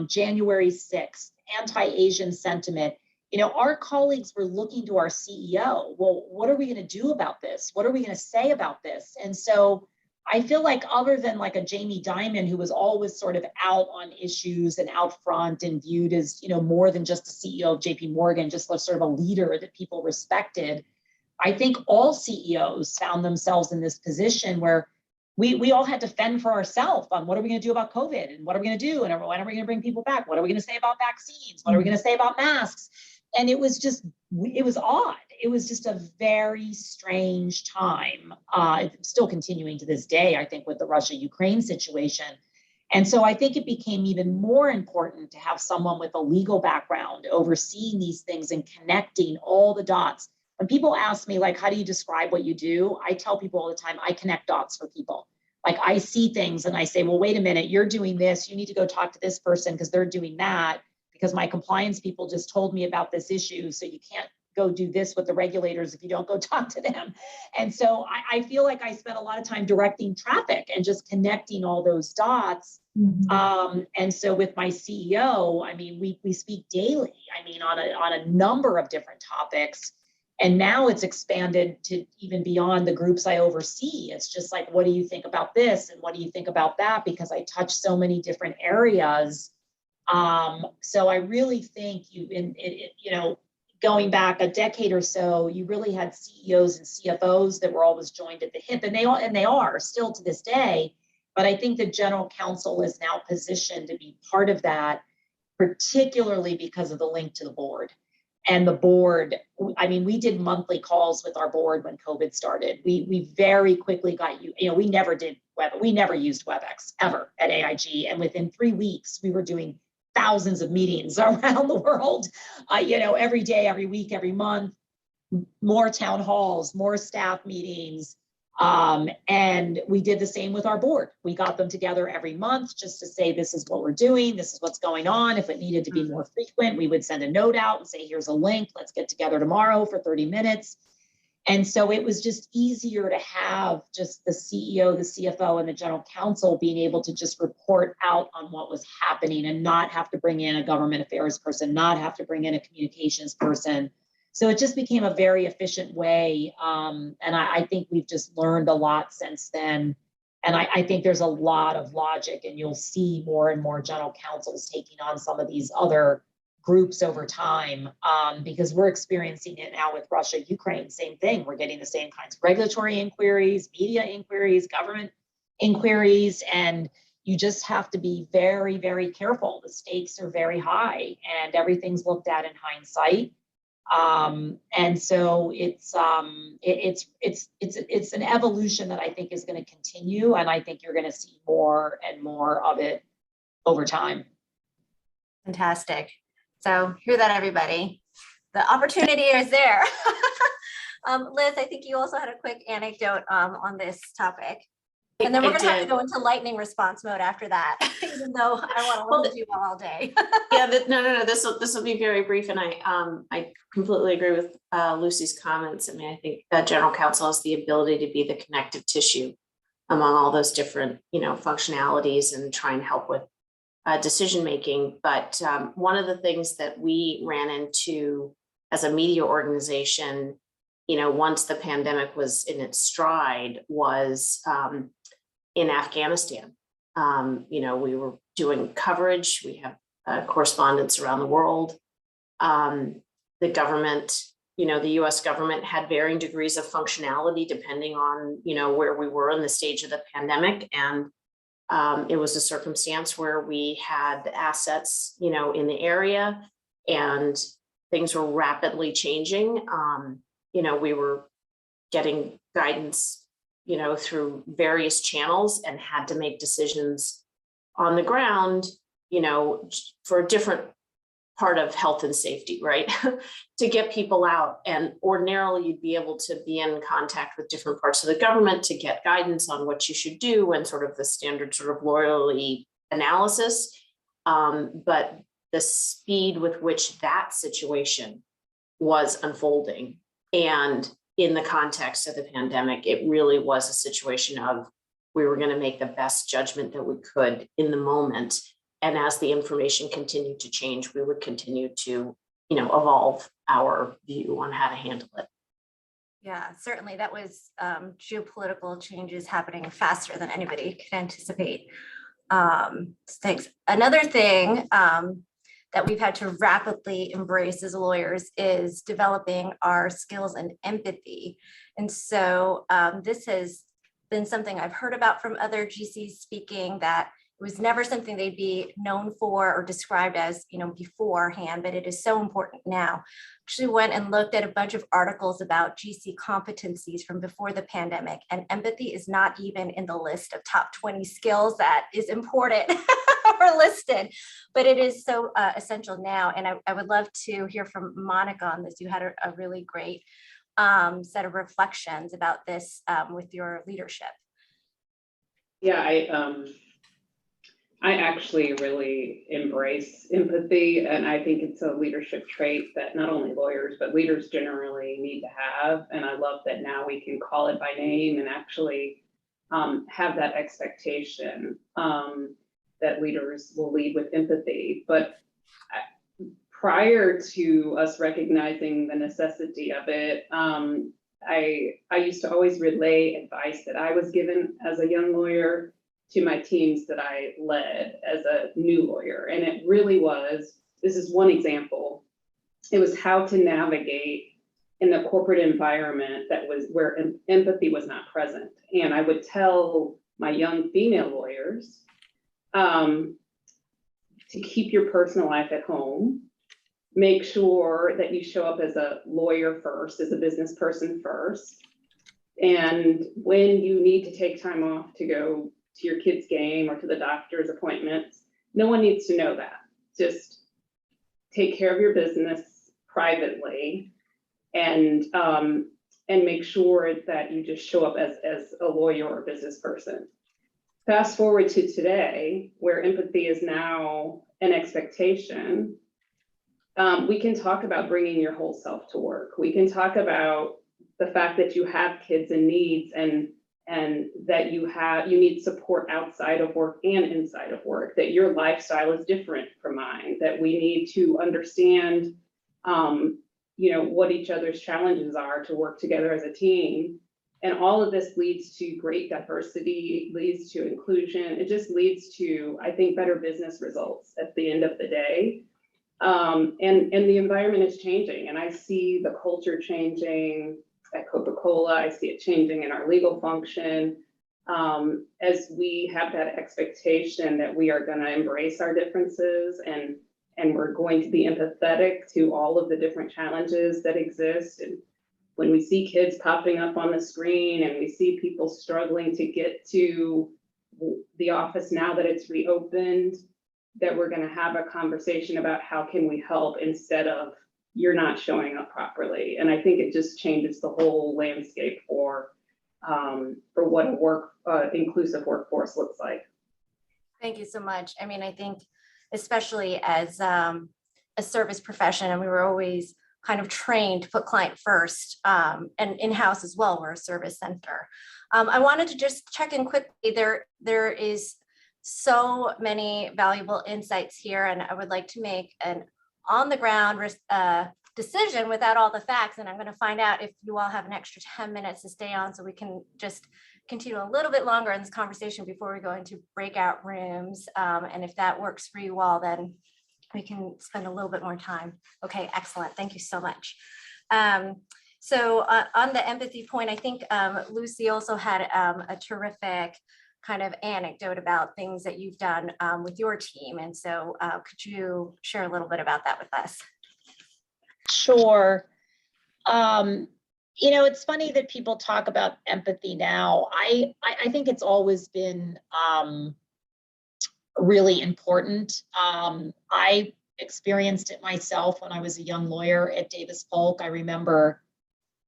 January 6th, anti-Asian sentiment. Our colleagues were looking to our CEO. Well, what are we going to do about this? What are we going to say about this? And so I feel like other than like a Jamie Dimon, who was always sort of out on issues and out front and viewed as, more than just the CEO of JP Morgan, just sort of a leader that people respected, I think all CEOs found themselves in this position where we all had to fend for ourselves on what are we going to do about COVID and what are we going to do and when are we going to bring people back? What are we going to say about vaccines? What are we going to say about masks? And it was odd. It was just a very strange time. It's still continuing to this day, I think, with the Russia-Ukraine situation. And so I think it became even more important to have someone with a legal background overseeing these things and connecting all the dots. When people ask me, like, how do you describe what you do? I tell people all the time, I connect dots for people. Like I see things and I say, well, wait a minute, you're doing this. You need to go talk to this person because they're doing that. Because my compliance people just told me about this issue. So you can't go do this with the regulators if you don't go talk to them. And so I feel like I spent a lot of time directing traffic and just connecting all those dots. Mm-hmm. And so with my CEO, I mean, we speak daily, on a number of different topics. And now it's expanded to even beyond the groups I oversee. It's just like, what do you think about this? And what do you think about that? Because I touch so many different areas. So I really think going back a decade or so, you really had CEOs and CFOs that were always joined at the hip, and they are still to this day. But I think the general counsel is now positioned to be part of that, particularly because of the link to the board. And the board, we did monthly calls with our board when COVID started. We very quickly got we never used WebEx ever at AIG. And within 3 weeks, we were doing thousands of meetings around the world, every day, every week, every month, more town halls, more staff meetings. And we did the same with our board. We got them together every month just to say, this is what we're doing. This is what's going on. If it needed to be more frequent, we would send a note out and say, here's a link. Let's get together tomorrow for 30 minutes. And so it was just easier to have just the CEO, the CFO, and the general counsel being able to just report out on what was happening and not have to bring in a government affairs person, not have to bring in a communications person. So it just became a very efficient way. And I think we've just learned a lot since then. And I think there's a lot of logic, and you'll see more and more general counsels taking on some of these other groups over time, because we're experiencing it now with Russia, Ukraine, same thing. We're getting the same kinds of regulatory inquiries, media inquiries, government inquiries, and you just have to be very, very careful. The stakes are very high and everything's looked at in hindsight. And so it's an evolution that I think is going to continue, and I think you're going to see more and more of it over time. Fantastic. So hear that, everybody. The opportunity is there. Liz, I think you also had a quick anecdote on this topic. And then we're going to have to go into lightning response mode after that, even though I want to listen to you all day. Yeah, no. This will be very brief, and I completely agree with Lucy's comments. I think that general counsel has the ability to be the connective tissue among all those different, functionalities and try and help with decision-making. But one of the things that we ran into as a media organization, once the pandemic was in its stride, was in Afghanistan. We were doing coverage. We have correspondents around the world. The government, the US government had varying degrees of functionality depending on, where we were in the stage of the pandemic. And it was a circumstance where we had assets, in the area, and things were rapidly changing. We were getting guidance, through various channels, and had to make decisions on the ground, for a different part of health and safety, right? To get people out. And ordinarily you'd be able to be in contact with different parts of the government to get guidance on what you should do and sort of the standard sort of loyalty analysis. But the speed with which that situation was unfolding, and in the context of the pandemic, it really was a situation of we were going to make the best judgment that we could in the moment. And as the information continued to change, we would continue to, evolve our view on how to handle it. Yeah, certainly that was geopolitical changes happening faster than anybody could anticipate. Thanks. Another thing that we've had to rapidly embrace as lawyers is developing our skills and empathy. And so this has been something I've heard about from other GCs speaking, that it was never something they'd be known for or described as, beforehand, but it is so important now. Actually went and looked at a bunch of articles about GC competencies from before the pandemic, and empathy is not even in the list of top 20 skills that is important or listed, but it is so essential now. And I would love to hear from Monica on this. You had a really great set of reflections about this with your leadership. Yeah, I actually really embrace empathy, and I think it's a leadership trait that not only lawyers, but leaders generally need to have. And I love that now we can call it by name and actually have that expectation that leaders will lead with empathy. But prior to us recognizing the necessity of it, I used to always relay advice that I was given as a young lawyer to my teams that I led as a new lawyer. And it really was, this is one example, it was how to navigate in the corporate environment that was where empathy was not present. And I would tell my young female lawyers to keep your personal life at home, make sure that you show up as a lawyer first, as a business person first. And when you need to take time off to go to your kid's game or to the doctor's appointments, no one needs to know that. Just take care of your business privately, and make sure that you just show up as a lawyer or a business person. Fast forward to today, where empathy is now an expectation. We can talk about bringing your whole self to work. We can talk about the fact that you have kids and needs, and that you need support outside of work and inside of work, that your lifestyle is different from mine, that we need to understand, what each other's challenges are to work together as a team. And all of this leads to great diversity, leads to inclusion. It just leads to, I think, better business results at the end of the day. And the environment is changing, and I see the culture changing at Coca-Cola. I see it changing in our legal function, as we have that expectation that we are going to embrace our differences, and we're going to be empathetic to all of the different challenges that exist. And when we see kids popping up on the screen, and we see people struggling to get to the office now that it's reopened, that we're going to have a conversation about how can we help, instead of you're not showing up properly. And I think it just changes the whole landscape for what a inclusive workforce looks like. Thank you so much. I mean, I think especially as a service profession, and we were always kind of trained to put client first, and in-house as well, we're a service center. I wanted to just check in quickly. There is so many valuable insights here, and I would like to make an on-the-ground decision without all the facts. And I'm going to find out if you all have an extra 10 minutes to stay on so we can just continue a little bit longer in this conversation before we go into breakout rooms. And if that works for you all, then we can spend a little bit more time. Okay, excellent. Thank you so much. So on the empathy point, I think Lucy also had a terrific kind of anecdote about things that you've done with your team. And so could you share a little bit about that with us? Sure. It's funny that people talk about empathy now. I think it's always been really important. I experienced it myself when I was a young lawyer at Davis Polk. I remember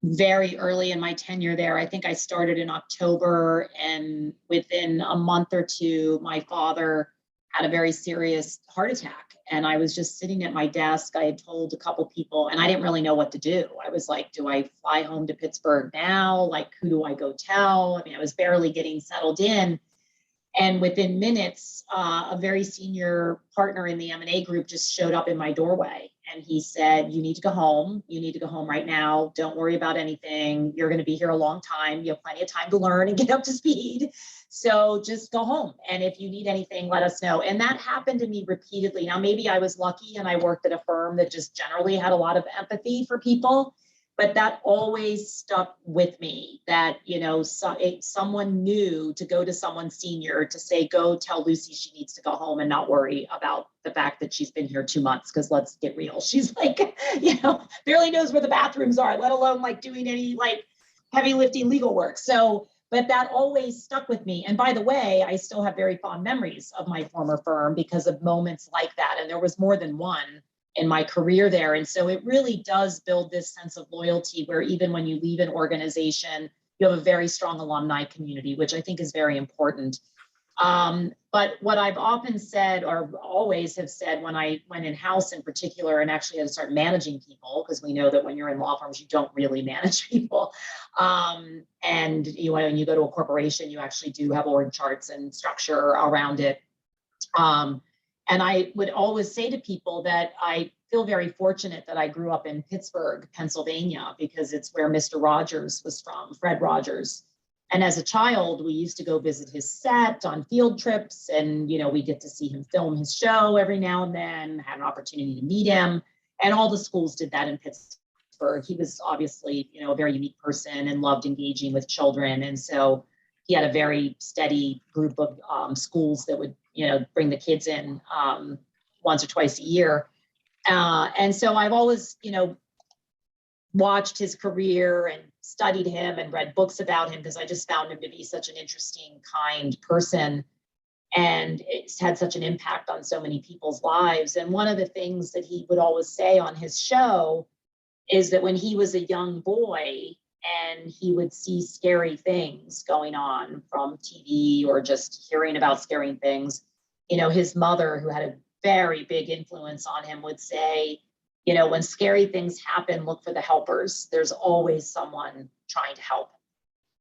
very early in my tenure there, I think I started in October, and within a month or two, my father had a very serious heart attack. And I was just sitting at my desk. I had told a couple people, and I didn't really know what to do. I was like, do I fly home to Pittsburgh now? Like, who do I go tell? I mean, I was barely getting settled in. And within minutes, a very senior partner in the M&A group just showed up in my doorway. And he said, you need to go home. You need to go home right now. Don't worry about anything. You're going to be here a long time. You have plenty of time to learn and get up to speed. So just go home. And if you need anything, let us know. And that happened to me repeatedly. Now, maybe I was lucky and I worked at a firm that just generally had a lot of empathy for people. But that always stuck with me that, someone knew to go to someone senior to say, go tell Lucy she needs to go home and not worry about the fact that she's been here 2 months. Because let's get real. She's like, barely knows where the bathrooms are, let alone like doing any like heavy lifting legal work. So, but that always stuck with me. And by the way, I still have very fond memories of my former firm because of moments like that. And there was more than one in my career there. And so it really does build this sense of loyalty where even when you leave an organization, you have a very strong alumni community, which I think is very important. But what I've often said, or always have said when I went in-house in particular, and actually had to start managing people, because we know that when you're in law firms, you don't really manage people. And when you go to a corporation, you actually do have org charts and structure around it. And I would always say to people that I feel very fortunate that I grew up in Pittsburgh, Pennsylvania, because it's where Mr. Rogers was from, Fred Rogers. And as a child, we used to go visit his set on field trips, and we get to see him film his show every now and then, had an opportunity to meet him. And all the schools did that in Pittsburgh. He was obviously, a very unique person and loved engaging with children. And so he had a very steady group of schools that would bring the kids in once or twice a year. And so I've always, watched his career and studied him and read books about him because I just found him to be such an interesting, kind person. And it's had such an impact on so many people's lives. And one of the things that he would always say on his show is that when he was a young boy and he would see scary things going on from TV or just hearing about scary things, his mother, who had a very big influence on him, would say, when scary things happen, look for the helpers. There's always someone trying to help.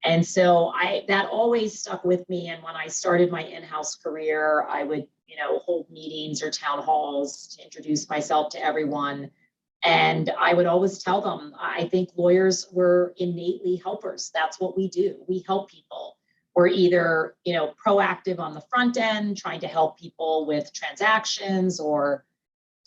And so that always stuck with me. And when I started my in-house career, I would, hold meetings or town halls to introduce myself to everyone. And I would always tell them, I think lawyers were innately helpers. That's what we do. We help people. We're either, proactive on the front end, trying to help people with transactions or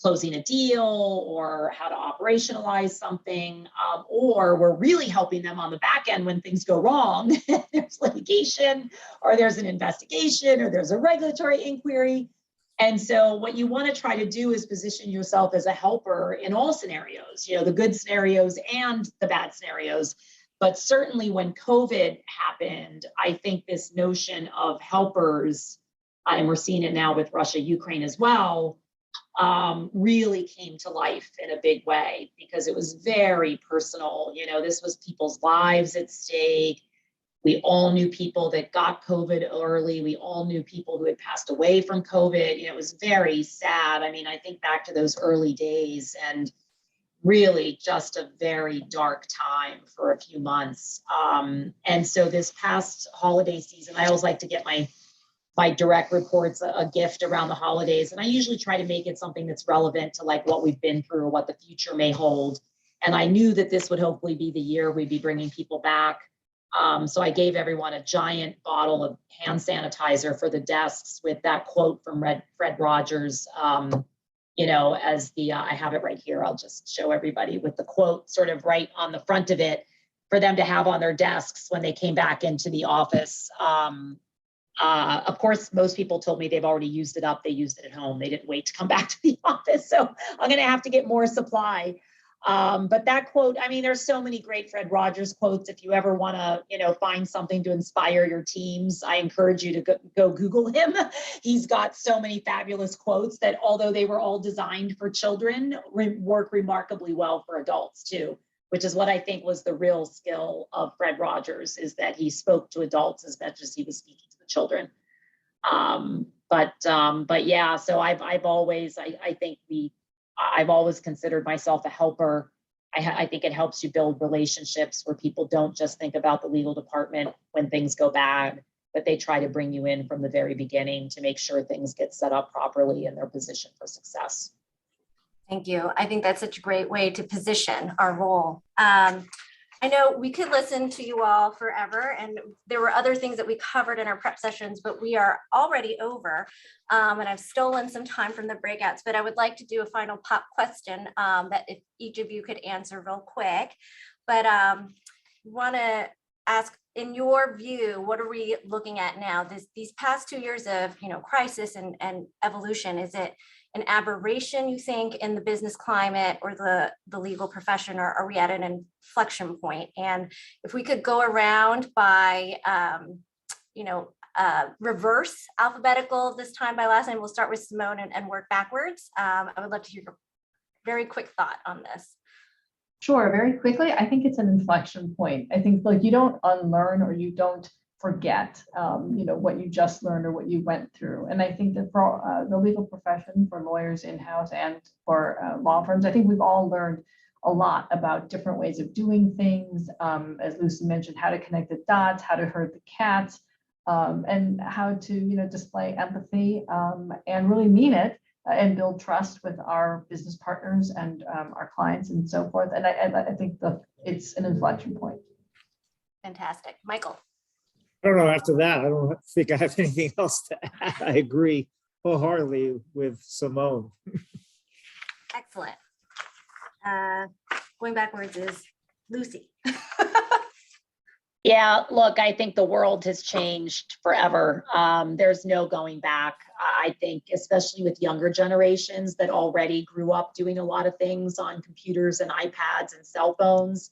closing a deal or how to operationalize something, or we're really helping them on the back end when things go wrong. There's litigation, or there's an investigation, or there's a regulatory inquiry. And so what you want to try to do is position yourself as a helper in all scenarios, the good scenarios and the bad scenarios. But certainly when COVID happened, I think this notion of helpers, and we're seeing it now with Russia, Ukraine as well, really came to life in a big way because it was very personal. This was people's lives at stake. We all knew people that got COVID early. We all knew people who had passed away from COVID. It was very sad. I mean, I think back to those early days and really just a very dark time for a few months. And so this past holiday season, I always like to get my my direct reports a gift around the holidays. And I usually try to make it something that's relevant to like what we've been through or what the future may hold. And I knew that this would hopefully be the year we'd be bringing people back. So I gave everyone a giant bottle of hand sanitizer for the desks with that quote from Fred Rogers, you know, as the, I have it right here. I'll just show everybody with the quote sort of right on the front of it for them to have on their desks when they came back into the office. Of course, most people told me they've already used it up. They used it at home. They didn't wait to come back to the office. So I'm going to have to get more supply. But that quote, I mean, there's so many great Fred Rogers quotes. If you ever want to, you know, find something to inspire your teams, I encourage you to go Google him. He's got so many fabulous quotes that although they were all designed for children, work remarkably well for adults too, which is what I think was the real skill of Fred Rogers, is that he spoke to adults as much as he was speaking to the children. But yeah, so I've always, I think I've always considered myself a helper. I think it helps you build relationships where people don't just think about the legal department when things go bad, but they try to bring you in from the very beginning to make sure things get set up properly and they're positioned for success. Thank you. I think that's such a great way to position our role. I know we could listen to you all forever, and there were other things that we covered in our prep sessions, but we are already over, and I've stolen some time from the breakouts, but I would like to do a final pop question that if each of you could answer real quick. But want to ask, in your view, what are we looking at now? These past 2 years of, you know, crisis and evolution, is it an aberration, you think, in the business climate or the legal profession, or are we at an inflection point? And if we could go around by, you know, reverse alphabetical this time by last name, we'll start with Simone and work backwards. I would love to hear your very quick thought on this. Sure, very quickly, I think it's an inflection point. I think like you don't unlearn or you don't forget, you know, what you just learned or what you went through. And I think that for the legal profession, for lawyers in-house and for law firms, I think we've all learned a lot about different ways of doing things. As Lucy mentioned, how to connect the dots, how to herd the cats, and how to, you know, display empathy and really mean it and build trust with our business partners and our clients and so forth. And I think it's an inflection point. Fantastic. Michael. I don't know, after that, I don't think I have anything else to add. I agree wholeheartedly with Simone. Excellent. Going backwards is Lucy. Yeah, look, I think the world has changed forever. There's no going back. I think, especially with younger generations that already grew up doing a lot of things on computers and iPads and cell phones,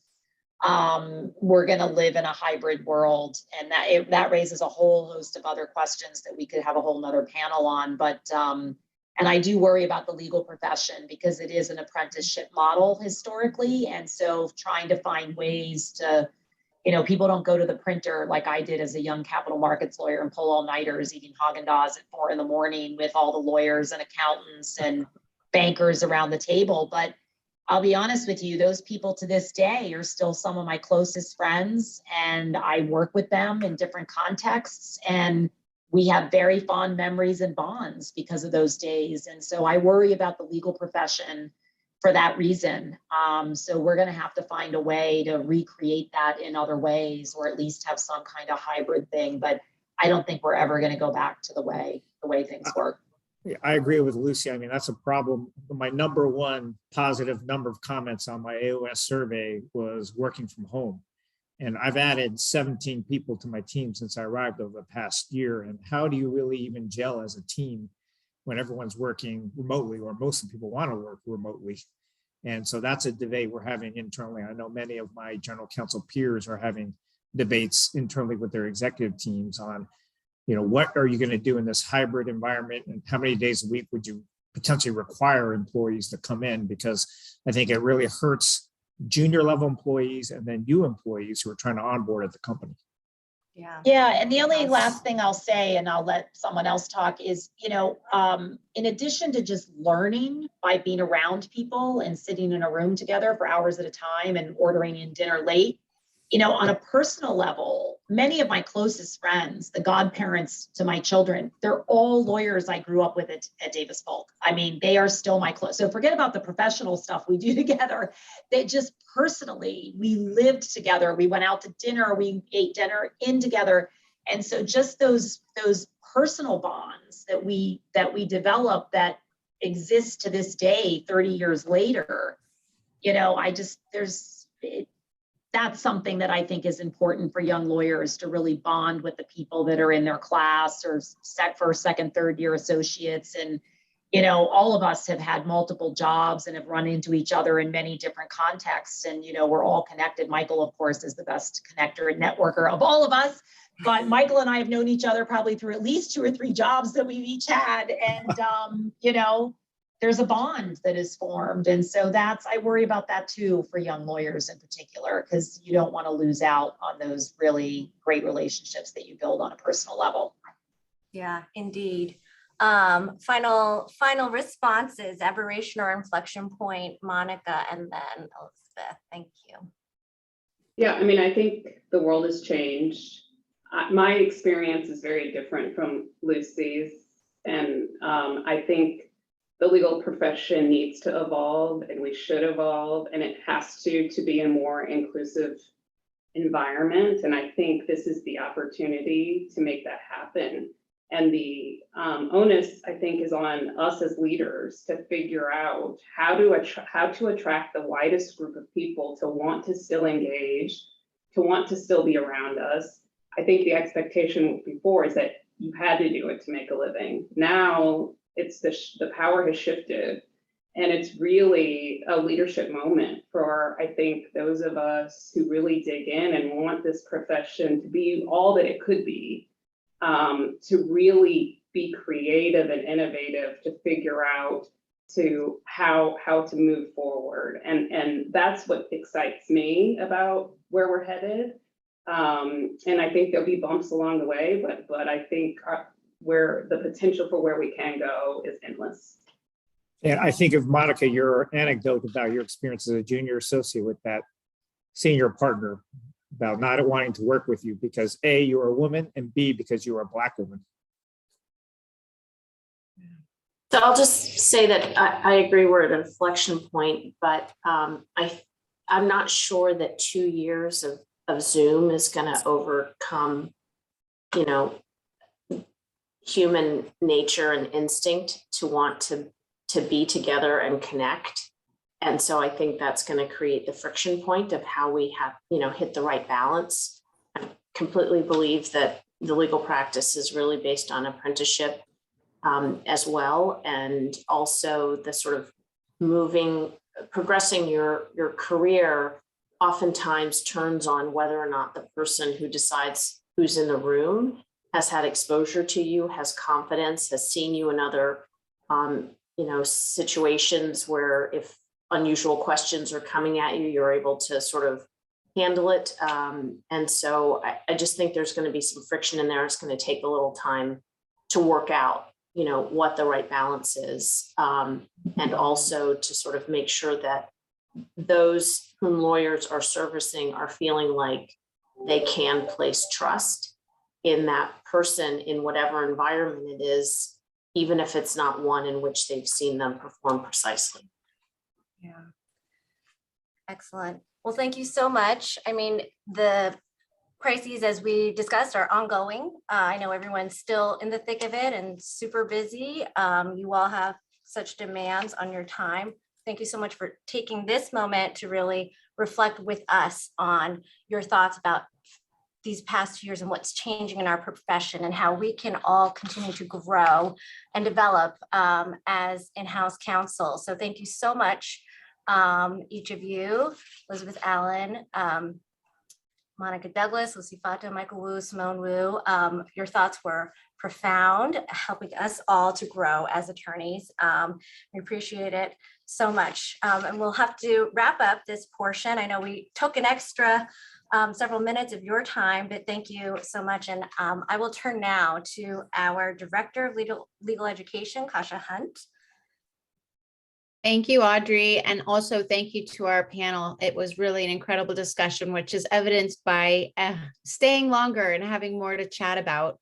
we're going to live in a hybrid world, and that raises a whole host of other questions that we could have a whole nother panel on. But and I do worry about the legal profession because it is an apprenticeship model historically, and so trying to find ways to, you know, people don't go to the printer like I did as a young capital markets lawyer and pull all-nighters eating Haagen-Dazs at 4 a.m. with all the lawyers and accountants and bankers around the table. But I'll be honest with you, those people to this day are still some of my closest friends, and I work with them in different contexts, and we have very fond memories and bonds because of those days. And so I worry about the legal profession for that reason. So we're going to have to find a way to recreate that in other ways, or at least have some kind of hybrid thing. But I don't think we're ever going to go back to the way things work. Yeah, I agree with Lucy. I mean, that's a problem. My number one positive number of comments on my AOS survey was working from home. And I've added 17 people to my team since I arrived over the past year. And how do you really even gel as a team when everyone's working remotely, or most of the people want to work remotely? And so that's a debate we're having internally. I know many of my general counsel peers are having debates internally with their executive teams on, you know, what are you going to do in this hybrid environment, and how many days a week would you potentially require employees to come in? Because I think it really hurts junior level employees and then new employees who are trying to onboard at the company. Yeah. And the only last thing I'll say, and I'll let someone else talk, is, you know, in addition to just learning by being around people and sitting in a room together for hours at a time and ordering in dinner late, you know, on a personal level, many of my closest friends, the godparents to my children, they're all lawyers I grew up with at Davis Polk. I mean, they are still my close. So forget about the professional stuff we do together. They just personally, we lived together. We went out to dinner. We ate dinner in together. And so just those personal bonds that we develop that exist to this day, 30 years later, you know, that's something that I think is important for young lawyers to really bond with the people that are in their class or first, second, third year associates. And, you know, all of us have had multiple jobs and have run into each other in many different contexts. And, you know, we're all connected. Michael, of course, is the best connector and networker of all of us. But Michael and I have known each other probably through at least 2 or 3 jobs that we've each had. And, you know, there's a bond that is formed. And so I worry about that too for young lawyers in particular, because you don't want to lose out on those really great relationships that you build on a personal level. Yeah, indeed. Final responses, aberration or inflection point, Monica, and then Elizabeth. Thank you. Yeah, I mean, I think the world has changed. My experience is very different from Lucy's, and I think the legal profession needs to evolve, and we should evolve, and it has to be a more inclusive environment. And I think this is the opportunity to make that happen. And the onus, I think, is on us as leaders to figure out how to attract the widest group of people to want to still engage, to want to still be around us. I think the expectation before is that you had to do it to make a living. Now it's the power has shifted, and it's really a leadership moment for, I think, those of us who really dig in and want this profession to be all that it could be, to really be creative and innovative, to figure out how to move forward. And that's what excites me about where we're headed. And I think there'll be bumps along the way, but I think where the potential for where we can go is endless. And I think of Monica, your anecdote about your experience as a junior associate with that senior partner about not wanting to work with you because A, you're a woman, and B, because you're a Black woman. So I'll just say that I agree we're at an inflection point, but I'm not sure that 2 years of Zoom is going to overcome, you know, human nature and instinct to want to be together and connect. And so I think that's going to create the friction point of how we have, you know, hit the right balance. I completely believe that the legal practice is really based on apprenticeship as well. And also the sort of progressing your career oftentimes turns on whether or not the person who decides who's in the room has had exposure to you, has confidence, has seen you in other, you know, situations where if unusual questions are coming at you, you're able to sort of handle it. And so I just think there's going to be some friction in there. It's going to take a little time to work out, you know, what the right balance is. And also to sort of make sure that those whom lawyers are servicing are feeling like they can place trust in that person in whatever environment it is, even if it's not one in which they've seen them perform precisely. Yeah. Excellent. Well, thank you so much. I mean, the crises, as we discussed, are ongoing. I know everyone's still in the thick of it and super busy. You all have such demands on your time. Thank you so much for taking this moment to really reflect with us on your thoughts about these past years and what's changing in our profession and how we can all continue to grow and develop as in-house counsel. So thank you so much, each of you, Elizabeth Allen, Monica Douglas, Lucy Fato, Michael Wu, Simone Wu. Your thoughts were profound, helping us all to grow as attorneys. We appreciate it so much. And we'll have to wrap up this portion. I know we took an extra several minutes of your time, but thank you so much. And I will turn now to our Director of Legal Education, Kasha Hunt. Thank you, Audrey. And also thank you to our panel. It was really an incredible discussion, which is evidenced by staying longer and having more to chat about.